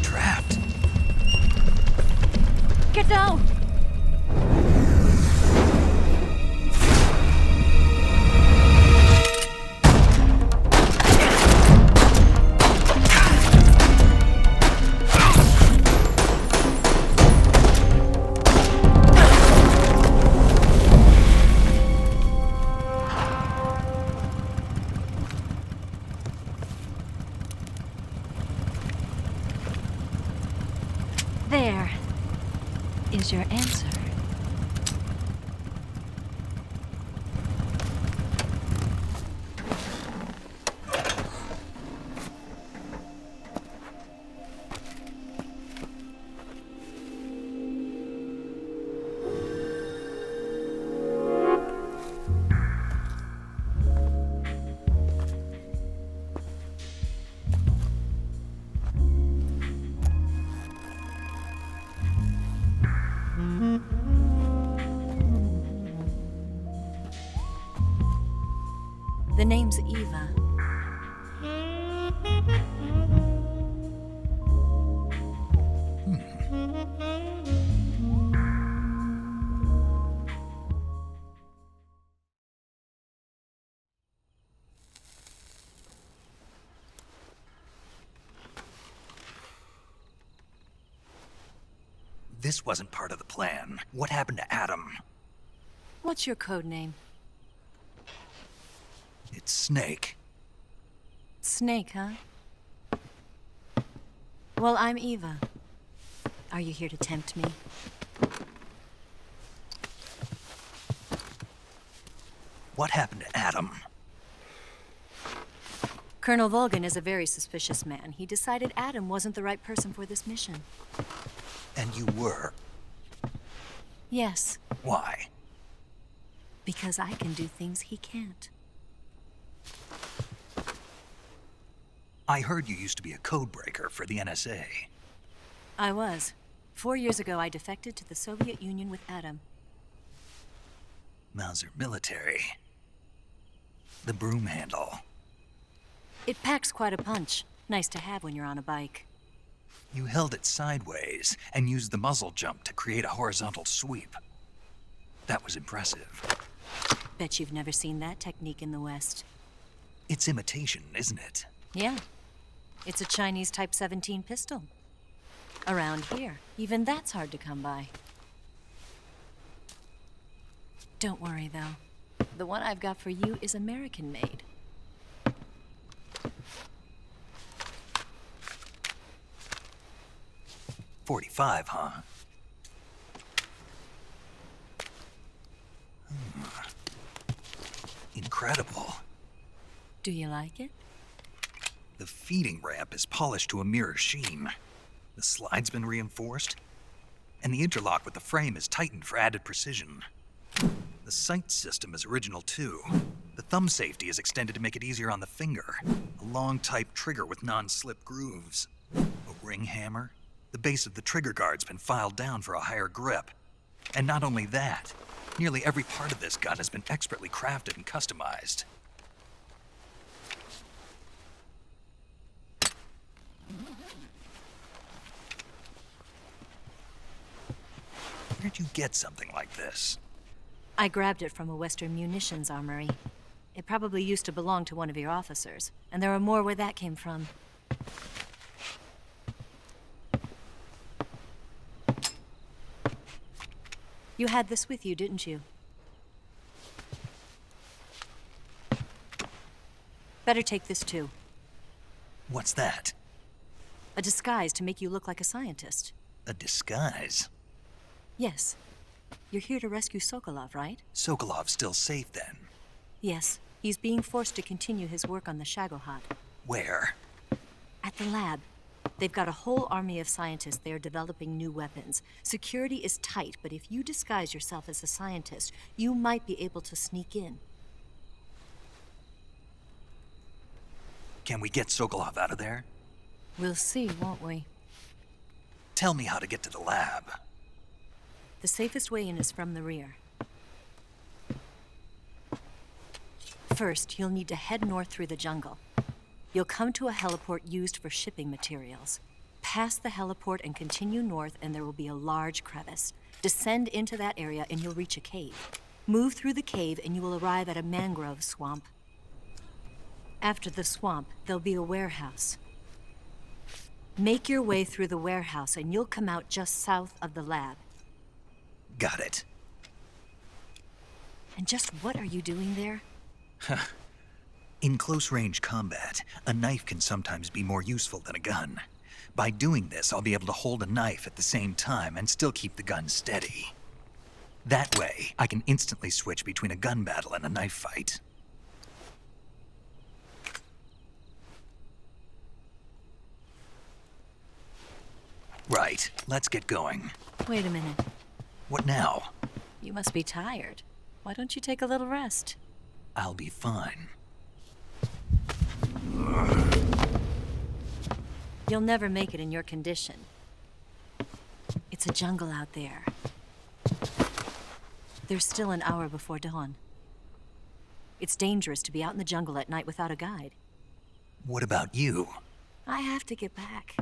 Trapped. Get down! There is your answer. Mm-hmm. name's Eva. This wasn't part of the plan. What happened to Adam? What's your code name? It's Snake. Snake, huh? Well, I'm Eva. Are you here to tempt me? What happened to Adam? Colonel Volgan is a very suspicious man. He decided Adam wasn't the right person for this mission. And you were? Yes. Why? Because I can do things he can't. I heard you used to be a codebreaker for the NSA. I was. 4 years ago, I defected to the Soviet Union with Adam. Mauser military. The broom handle. It packs quite a punch. Nice to have when you're on a bike. You held it sideways and used the muzzle jump to create a horizontal sweep. That was impressive. Bet you've never seen that technique in the West. It's imitation, isn't it? Yeah. It's a Chinese Type 17 pistol. Around here, even that's hard to come by. Don't worry, though. The one I've got for you is American-made. .45, huh? Incredible. Do you like it? The feeding ramp is polished to a mirror sheen. The slide's been reinforced, and the interlock with the frame is tightened for added precision. The sight system is original too. The thumb safety is extended to make it easier on the finger. A long type trigger with non-slip grooves. A ring hammer. The base of the trigger guard's been filed down for a higher grip. And not only that, nearly every part of this gun has been expertly crafted and customized. Where'd you get something like this? I grabbed it from a Western munitions armory. It probably used to belong to one of your officers, and there are more where that came from. You had this with you, didn't you? Better take this too. What's that? A disguise to make you look like a scientist. A disguise? Yes. You're here to rescue Sokolov, right? Sokolov's still safe then? Yes. He's being forced to continue his work on the Shagohod. Where? At the lab. They've got a whole army of scientists there developing new weapons. Security is tight, but if you disguise yourself as a scientist, you might be able to sneak in. Can we get Sokolov out of there? We'll see, won't we? Tell me how to get to the lab. The safest way in is from the rear. First, you'll need to head north through the jungle. You'll come to a heliport used for shipping materials. Pass the heliport and continue north, and there will be a large crevice. Descend into that area and you'll reach a cave. Move through the cave and you will arrive at a mangrove swamp. After the swamp, there'll be a warehouse. Make your way through the warehouse and you'll come out just south of the lab. Got it. And just what are you doing there? In close-range combat, a knife can sometimes be more useful than a gun. By doing this, I'll be able to hold a knife at the same time and still keep the gun steady. That way, I can instantly switch between a gun battle and a knife fight. Right, let's get going. Wait a minute. What now? You must be tired. Why don't you take a little rest? I'll be fine. You'll never make it in your condition. It's a jungle out there. There's still an hour before dawn. It's dangerous to be out in the jungle at night without a guide. What about you? I have to get back.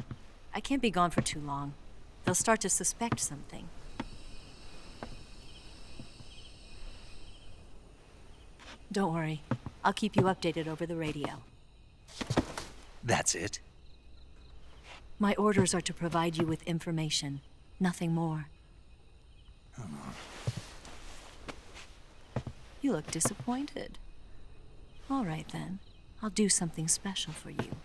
I can't be gone for too long. They'll start to suspect something. Don't worry. I'll keep you updated over the radio. That's it? My orders are to provide you with information, nothing more. You look disappointed. All right then. I'll do something special for you.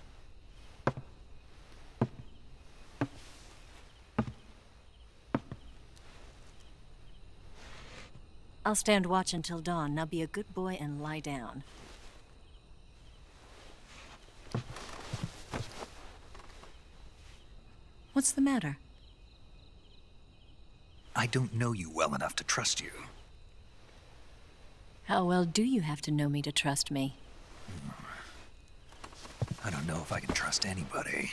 I'll stand watch until dawn. Now be a good boy and lie down. What's the matter? I don't know you well enough to trust you. How well do you have to know me to trust me? I don't know if I can trust anybody.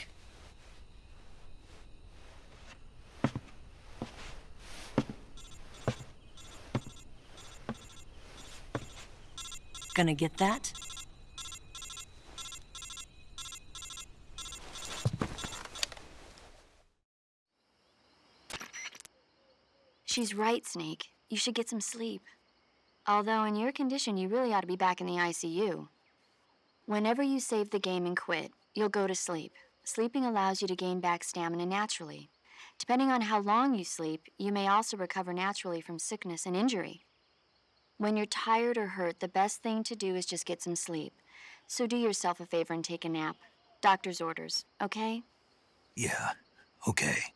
Gonna get that? She's right, Snake. You should get some sleep. Although in your condition, you really ought to be back in the ICU. Whenever you save the game and quit, you'll go to sleep. Sleeping allows you to gain back stamina naturally. Depending on how long you sleep, you may also recover naturally from sickness and injury. When you're tired or hurt, the best thing to do is just get some sleep. So do yourself a favor and take a nap. Doctor's orders, okay? Yeah, okay.